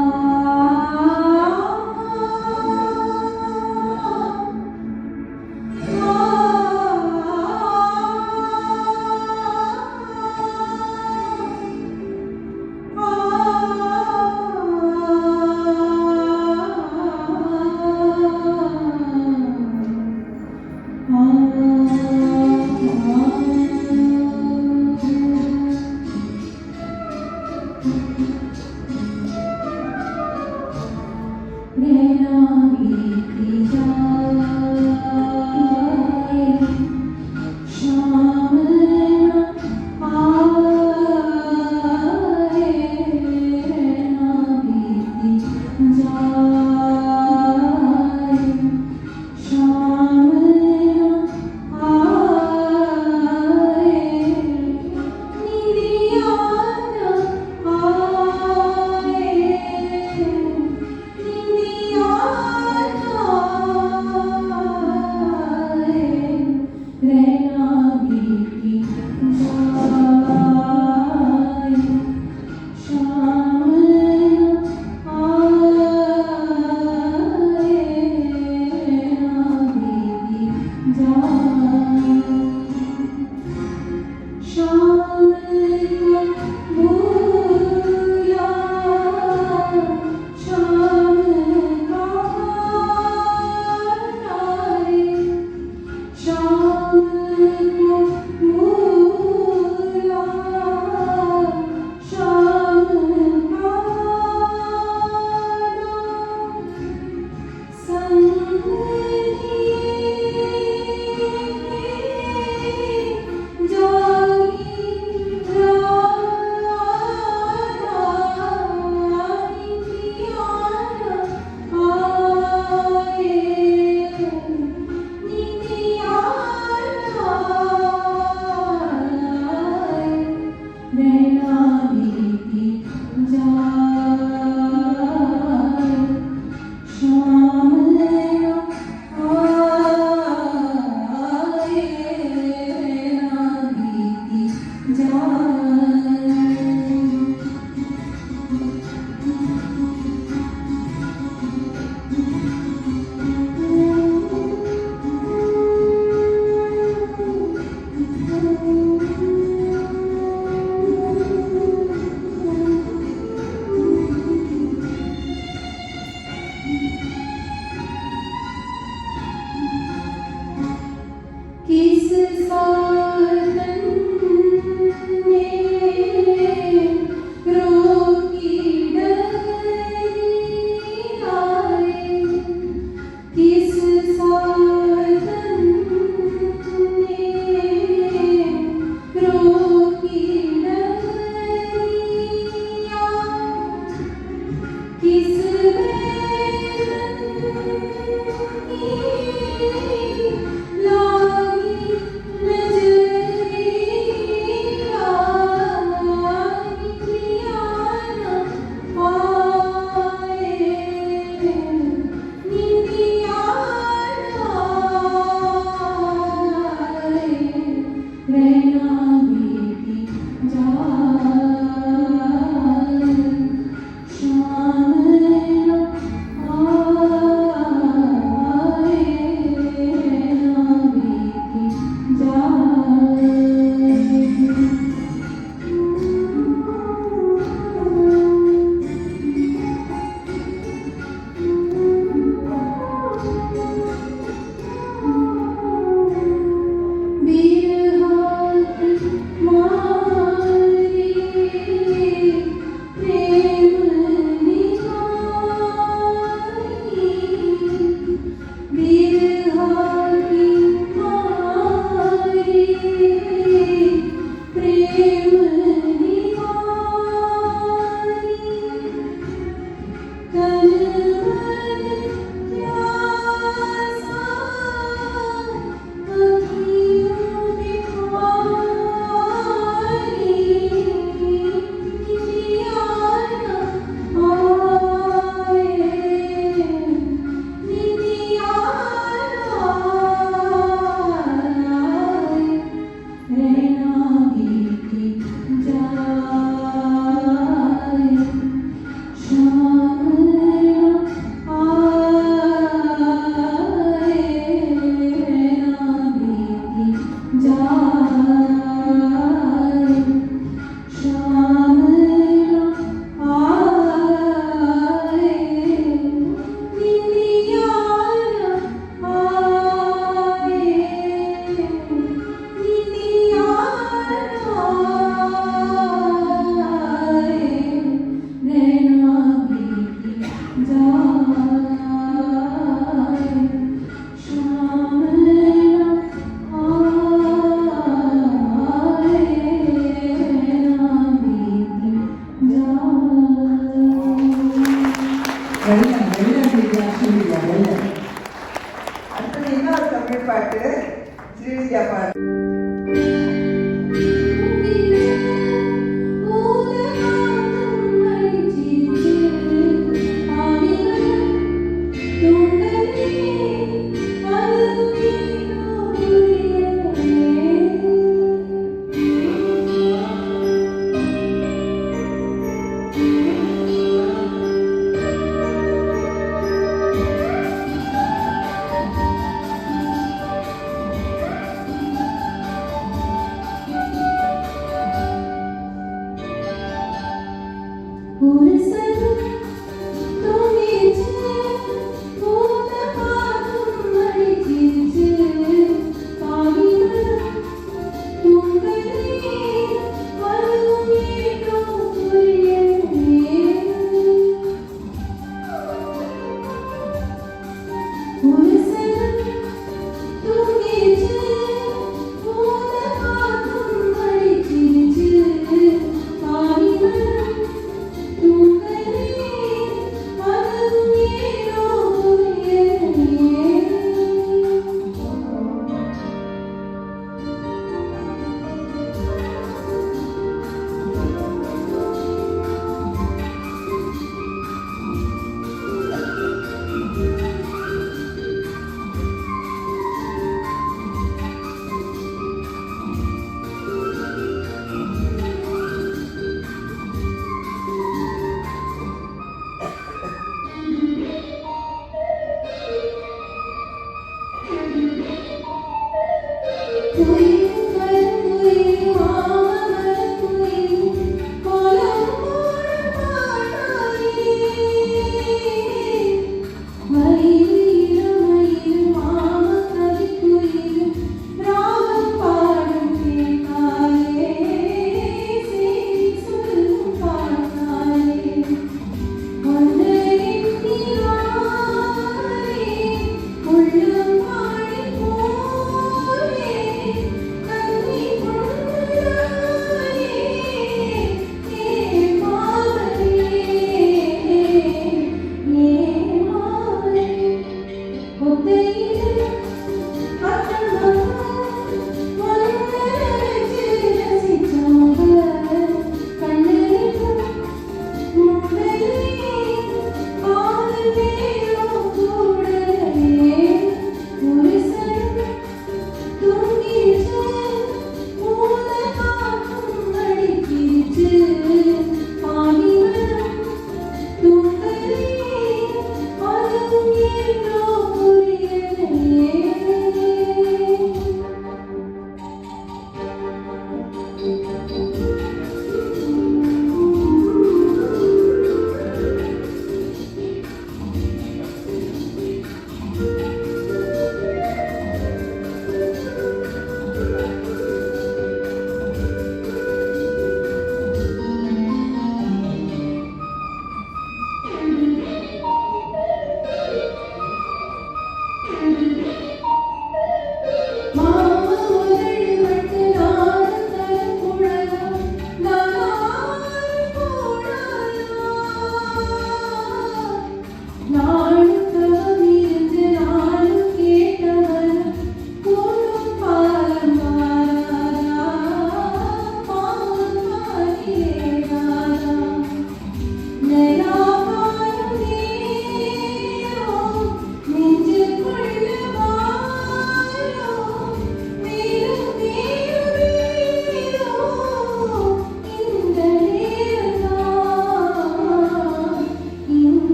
வெள்ளம் ஸ்ரீவித்யா வெள்ளம். அடுத்தது இன்னொரு தமிழ் பாட்டு ஸ்ரீவித்யா பாட்டு.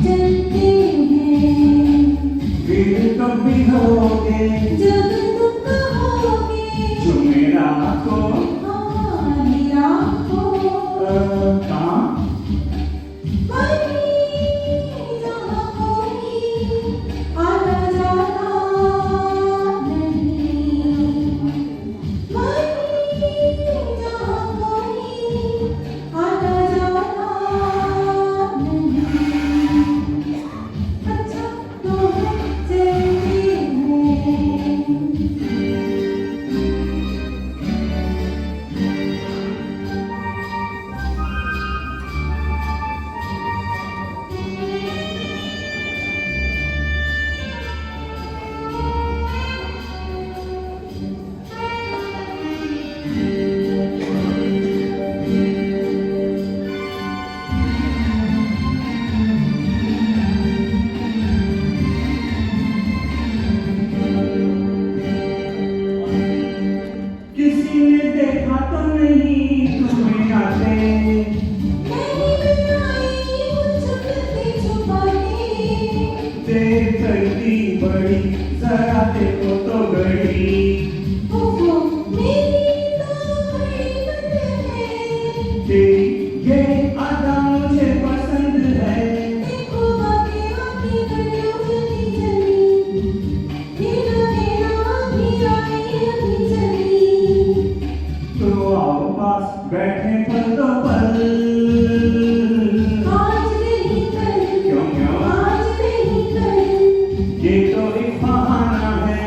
Dun जब तुम कहोगे जो मेरा को हमारी आँखों कहाँ वहीं जहाँ कोई आना जाना नहीं, वहीं जहाँ कोई आना जाना नहीं। अच्छा तो चलते हैं। किसी ने देखा तो नहीं तुम्हें आते देर करती बड़ी जरा देखो तो घड़ी तेरी ये अदा मुझे पसंद है तो आओ पास बैठे पल तो पल क्यों क्यों ये तो एक बहाना है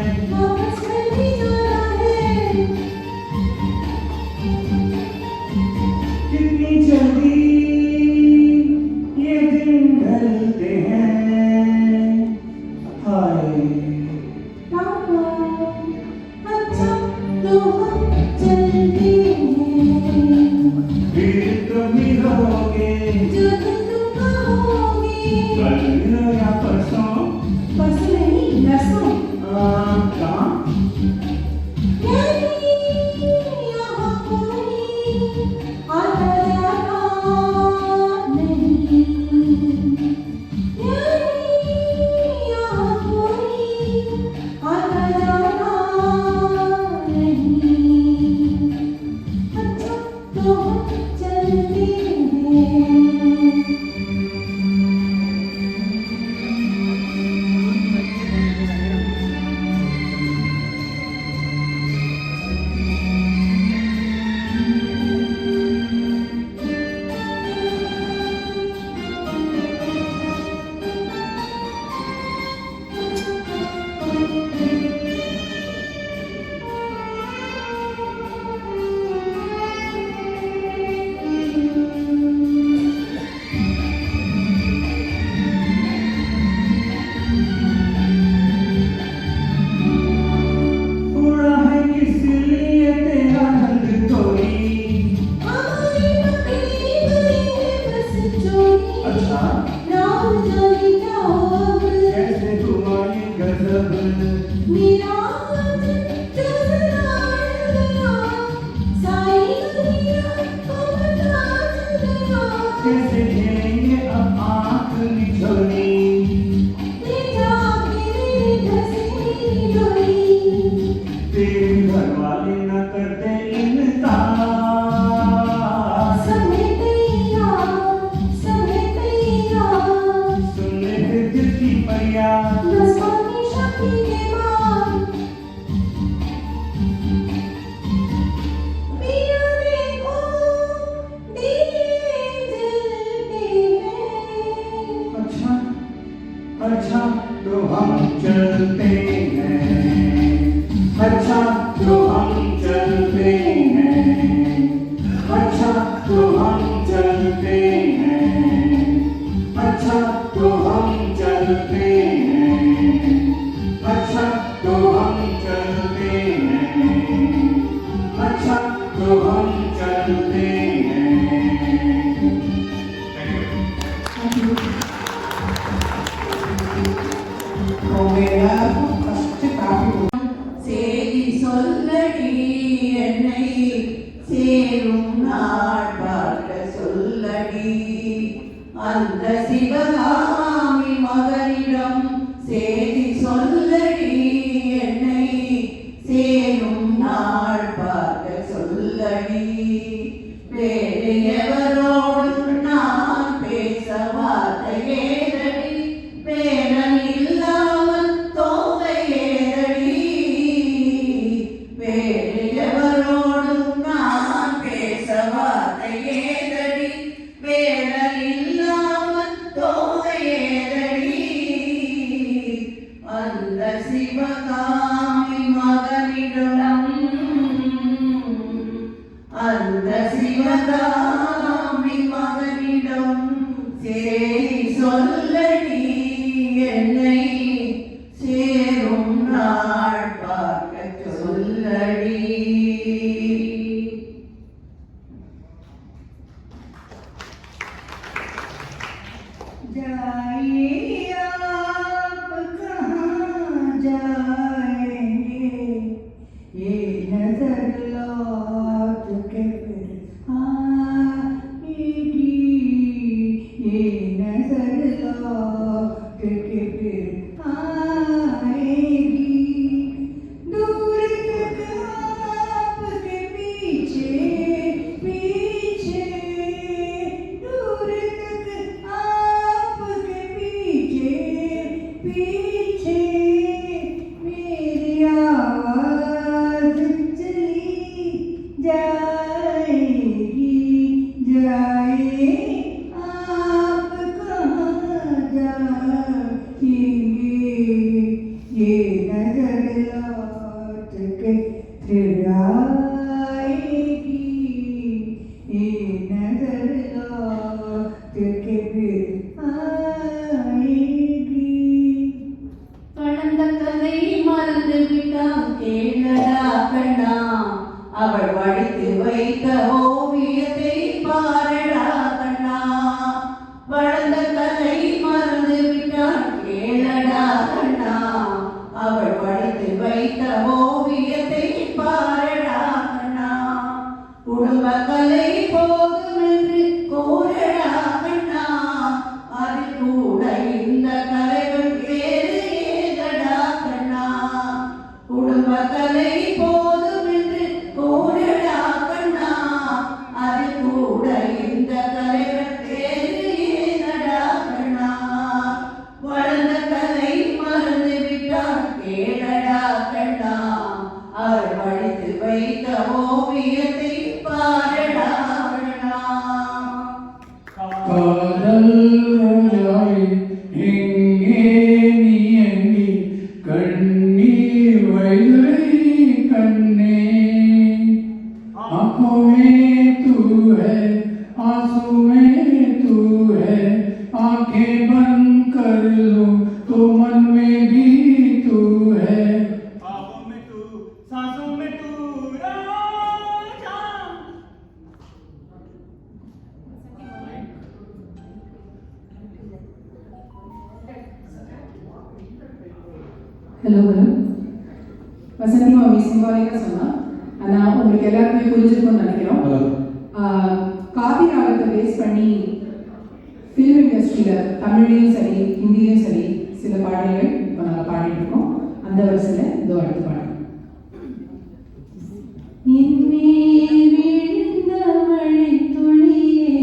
कितनी जल्दी ये दिन ढलते हैं हाय फिर तुम ही रहोगे कल या परसों कहाँ पूरा है किस लिए तेरा रंग कोई अच्छा कैसे तुम्हारी गजब कैसे झेलेंगे अब आँख निचोनी तेरे घर वाले न करते इनकार सुनने फिर दिल की फरियाद अच्छा अच्छा तो हम चलते हैं अच्छा तो हम चलते हैं अच्छा तो हम चलते हैं अच्छा तो हम चलते हैं अच्छा तो हम चलते हैं अच्छा तो हम चलते हैं ஃபர்ஸ்ட் காப்பி சேதி சொல்லடி என்னை சேரும் நாள் பார்க்க சொல்லடி அந்த சிவகாமி மகனிடம் சேதி சொல்லடி என்னை சேரி சொல்லடி என்னை சேரும் நாள் பார்க்க சொல்லடி. जाइए आप कहाँ जाएंगे, ये नजर लौट के फिर आएगी, ये नजर लौट के फिर आएगी। दूर तक आपके पीछे पीछे, दूर तक आपके पीछे पीछे, मेरी आवाज चली जाएगी। जाए आप कहाँ जाएंगे, ये नजर लौट के फिर आएगी, ये नजर लौट के फिर आएगी। கடந்த கதை மறந்து விட்டான் கேளடா கண்ணா, அவள் வடித்து வைத்த ஓவியத்தை பாரடா கண்ணா. வளர்ந்த கதை மறந்து விட்டான் கேளடா கண்ணா, அவள் வடித்து வைத்த ஓவியத்தை பாரடா கண்ணா. குடும்ப கலை போதும் என்று கூறடா கண்ணா, அதில் கூட இந்த கலைகள் வேறு ஏதடா கண்ணா. குடும்ப கலை போதும் என்று கூறடா கண்ணா, அதில் கூட இந்த கலைகள் வேறு ஏதடா கண்ணா. வளர்ந்த கலை மறந்து விட்டான் கேளடா கண்ணா, அவர் வடித்து வைத்த ஓவியத்தை பாரடா கண்ணா. காதல் ரோஜாவே எங்கே நீ எங்கே, கண்ணீர் வைகை கண்ணே. आँखों में तू है, आंसू में तू है, आंखें बंद कर लूं तो मन में भी तू है। आँखों में तू, सांसों में तू, राजा। ஹலோ வசந்தி மாமி சிம்பாலிக்காக சொன்னா, ஆனால் உங்களுக்கு எல்லாருக்குமே புரிஞ்சிருக்கும்னு நினைக்கிறோம். காதி ராகத்தை பேஸ் பண்ணி ஃபிலிம் இண்டஸ்ட்ரியில் தமிழ்லையும் சரி ஹிந்திலையும் சரி சில பாடல்கள் இப்போ நாங்கள் பாடிட்டு இருக்கோம். அந்த வரிசையில் இதோ அடுத்த பாடல். என்னேல் விழுந்த மழைத்துளியே,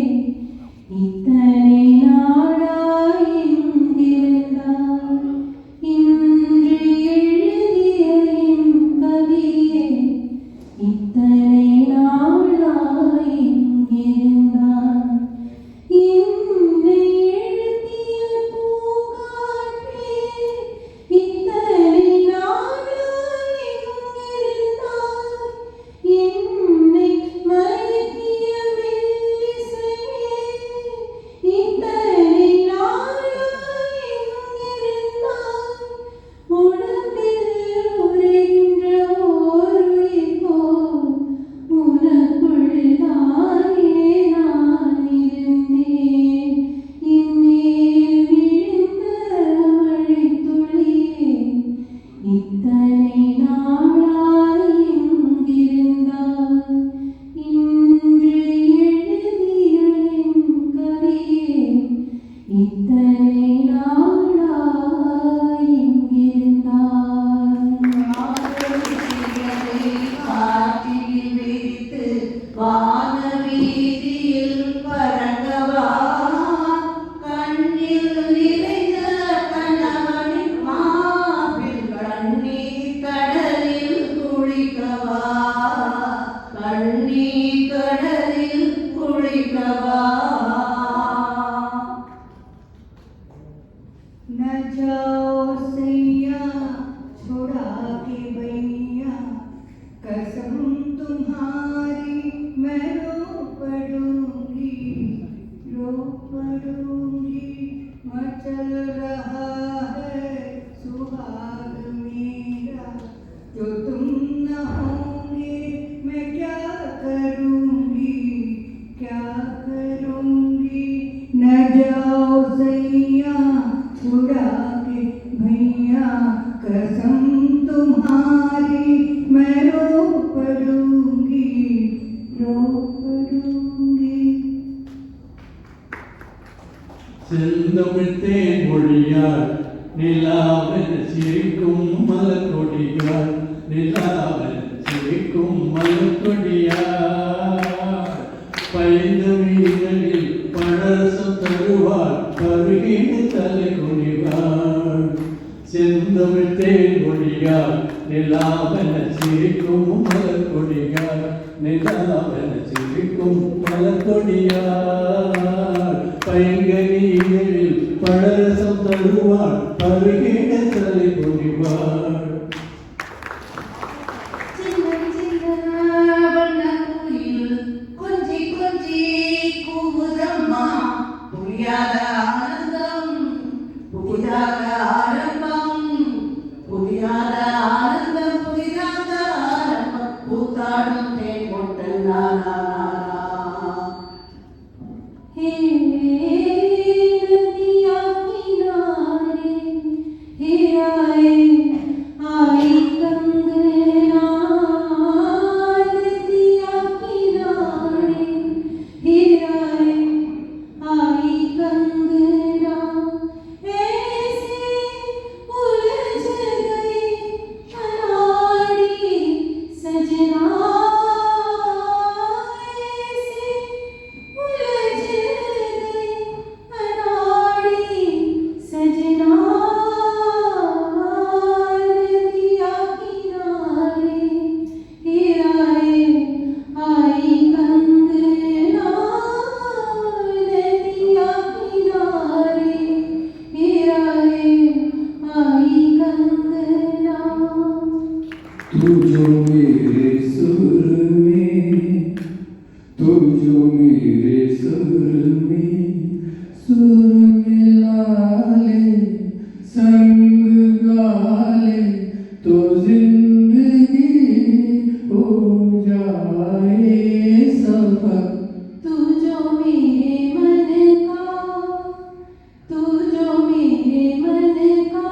இத்தனை நாளாய் எங்கிருந்தாய்? இன்று எழுதிய என் கவியே, இத்தனை நாளாய் எங்கிருந்தாய்? என்னை எழுதிய பூங்காற்றே, இத்தனை நாளாய் எங்கிருந்தாய்? என்னை மயக்கிய மெல்லிசையே, இத்தனை நாளாய் எங்கிருந்தாய்? உடம்பில் உறைகின்ற ஓர் உயிர் போல் உனக்குள் தானே நான் இருந்தேன். இம்மேல் விழுந்த மழைத்துளியே, இத்தனை நாளாய் எங்கிருந்தாய்? இன்று எழுதிய என் கவியே, இத்தனை நாளாய் எங்கிருந்தாய்? காற்றில் விரித்து வான வீதியில் பறக்கவா, கண்ணில் நிறைந்த கணவனின் மார்பில் கண்ணீர் கடலில் குளிக்கவா, கண்ணீர் கடலில் குளிக்கவா. न जाओ सैया छोड़ा के भैया, कसम तुम्हारी मैं रो पड़ूंगी, रो पड़ूंगी। चल रहा है सुहाग मेरा, जो तुम न होंगे मैं क्या करूँगी, क्या करूँगी। न जाओ सैया छुड़ा के भैया, कसम तुम्हारी मैं रो पड़ूंगी, रो पड़ूंगी। செந்தமிழ்த்தேன் மொழியார் நிலாவென சிரிக்கும் மலர்கொடியார், நிலாவென சிரிக்கும் மலர்கொடியார். பைந்த மீன்களில் பழரசம் தருவார், பருகின தலை குனிவார். செந்தமிழ்த்தேன் மொழியார் நிலாவென சிரிக்கும் மலர்கொடியார், நிலாவென சிரிக்கும் மலர்கொடியார். பைங்கனியில் பழரசம் தருவார், பருகின தலை குனிவார். கொஞ்சி கொஞ்சி கூவுதம்மா, புரியாத ஆனந்தம், புதிதாக ஆரம்பம், புதியாத ஆனந்தம், புதிதாக ஆரம்பம். பூத்தாடும் தேன் கொட்ட நானா. हे नदिया किनारे हे आए आई कंगना, नदिया किनारे हे आए आई कंगना। ऐसे उलझ गई अनाड़ी सजना, ऐसे उलझ गई अनाड़ी सजना। नदिया किनारे हे आए आई कंगना, नदिया किनारे हे आए आई कंगना। तू जो मेरे सुर में, तू जो मेरे सुर में मिला ले, संग गा ले, तो जिंदगी हो जाए सफर। तू जो मेरे मन का, तू जो मेरे मन का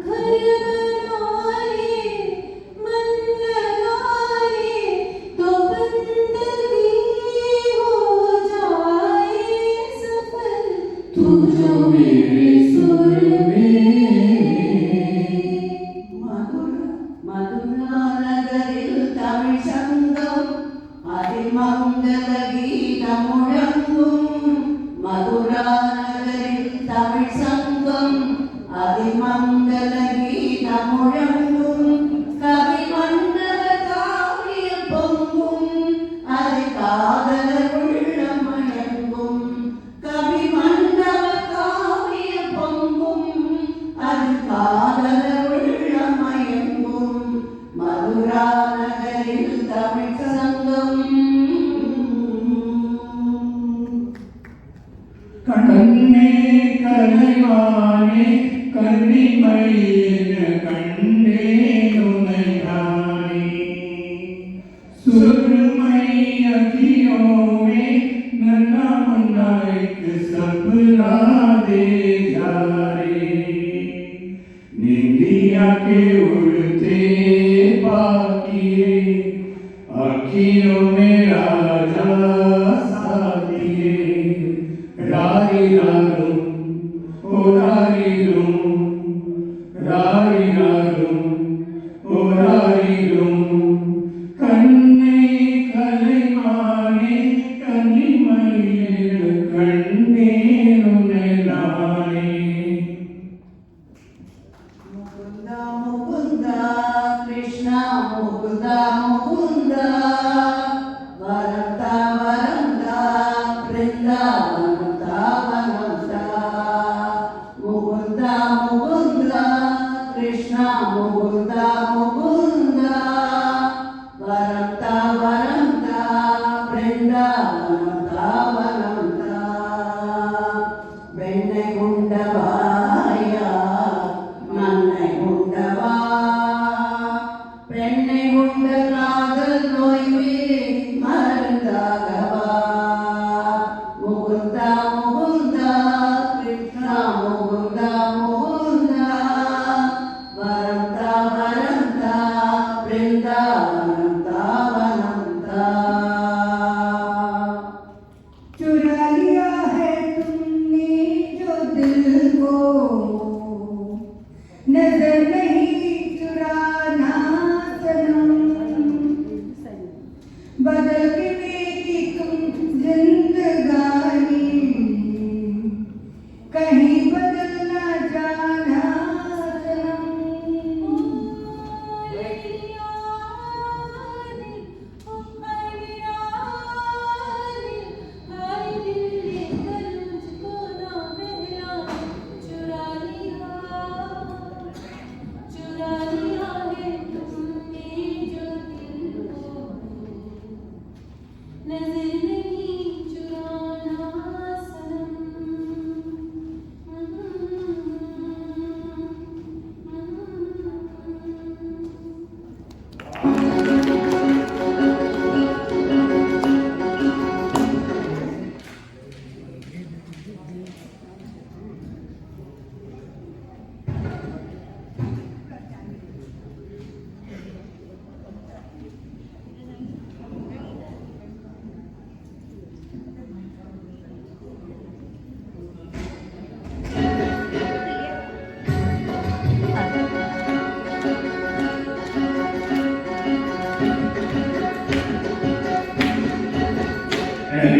घर बना ले, मन लगा ले, तो बंदगी हो जाए सफल। तू जो मेरे सुर में மதுரா நகரில் தமிழ் சங்கம் அதிமங்கல கீதம் முழங்கும். மதுரா நகரில் தமிழ் சங்கம் அதிமங்கல கீதம் முழங்கும். கவி மன்னர காவியம் பொங்கும், அது காதலர் உள்ளம் மயங்கும். கவி மன்னர காவியம் பொங்கும், அது காதலர் உள்ளம் மயங்கும். மதுரா நகரில் தமிழ் சங்கம். கண்ணே கலைவானே கன்னிமயின கண்டே உன்னை நானே, सुरमई अखियों में नन्हा मुन्ना एक सपना दे जा रे। निंदिया के उड़ते पाकिए अखियों में राजा साथिए। रारी रारूं ओ रारी रूं, रारी रारूं ओ रारी रूं। कन्ने कலைமானே கன்னிமயில் கண்ணே உன்னை நானே। முகுந்தா வெண்ணை உண்டவாயா மண்ணை உண்டவா பெண்ணை உண்ட காதல் நோய்வே மருந்தாகவா முகுந்தா முகுந்தா கிருஷ்ணா முகுந்தா முகுந்தா வரந்தா வரந்தா பிருந்தாவனந்தா வனந்தா चुरा लिया है तुमने जो दिल को नजर नहीं चुराना सनम बदल के मेरी तुम जिंदगानी कहीं बदल ना जाना सनम नजर नहीं चुराना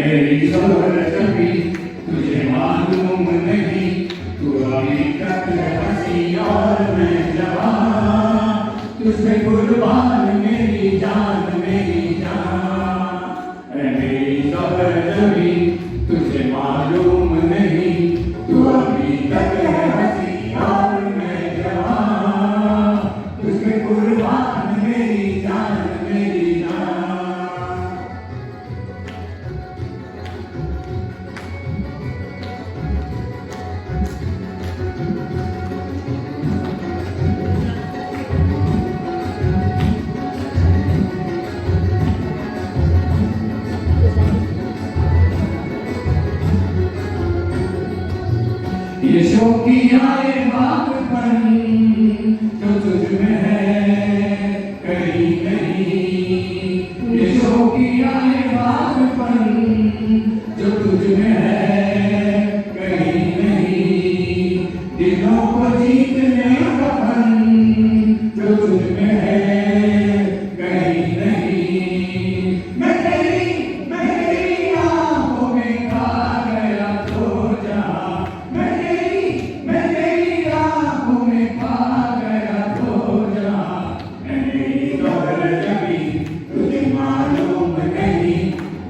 मेरी ज़ोर कभी तुझे मालूम नहीं तू अभी तक हंसी और मैं जवान तुझमें कुर्बान मेरी जान मेरी ज़ोर कभी तुझे मालूम नहीं तू अभी तक हंसी और मैं जवान तुझमें कुर्बान मेरी जान ये शौकिया ये बागपन जो तुझ में है कहीं नहीं ये शौकिया ये बागपन जो तुझ में है कहीं नहीं दिलों को जीतने का फन जो तुझ में है कहीं नहीं मैं तेरी आंखों में खा गया तो जहां मैं तेरी आंखों में पा गया तो जहां मेरी दौड़ जबी तुझे मालूम नहीं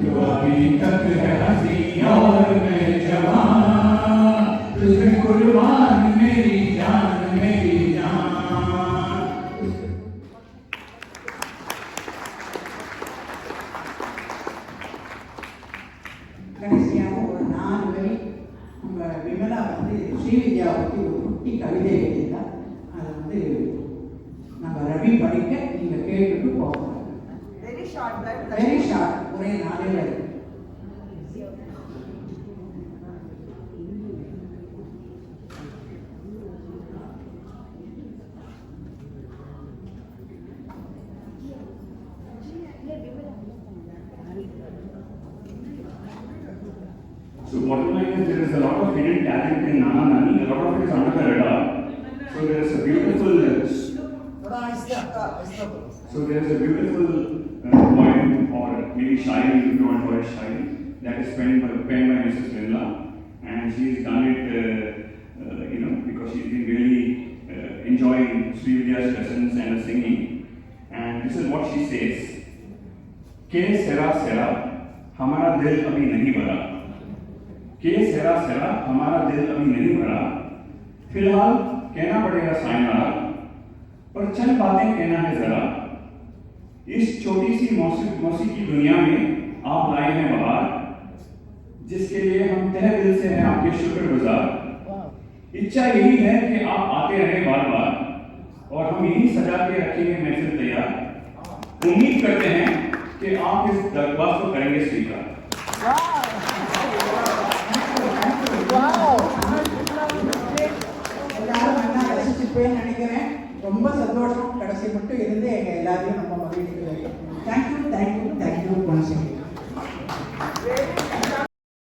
तू अभी तक है हंसी और मैं जवान तुझमें कुर्बान मेरी जान கடைசியாக ஒரு 4 வரி நம்ம விமலா ஸ்ரீவித்யா பற்றி ஒரு குட்டி கவிதை எழுதியிருந்தா அதை நம்ம ரவி படிக்க நீங்கள் கேட்டுட்டு போகலாம். வெரி ஷார்ட் வெரி ஷார்ட், ஒரே 4 வரி. So bottom line is there is a lot of hidden talent in Nana Nani, a lot of it is under the radar. So there is a beautiful poem or maybe shairi, if you want to call it shairi, that is penned by Mrs. Nirmala, and she has done it because she's been really enjoying Srividya's lessons and her singing. And this is what she says: "Ke sera sera, हमारा दिल अभी नहीं भरा, के सेरा सेरा हमारा दिल अभी नहीं भरा, फिलहाल कहना पड़ेगा सायनारा, पर चंद बातें कहना है जरा, इस छोटी सी मौसीकी दुनिया में आप लाए हैं बहार, जिसके लिए हम तहे दिल से हैं आपके शुक्रगुजार। इच्छा यही है कि आप आते रहें बार बार और हम यही सजा के रखेंगे महफिल तैयार। उम्मीद करते हैं कि आप इस दरख्वास्त को करेंगे स्वीकार। எல்லாரும் நல்லா ரசிச்சுப்பேன்னு நினைக்கிறேன். ரொம்ப சந்தோஷம். கடைசி மட்டும் இருந்து எங்க எல்லாரையும் நம்ம மகிழ்ச்சி. Thank you once again.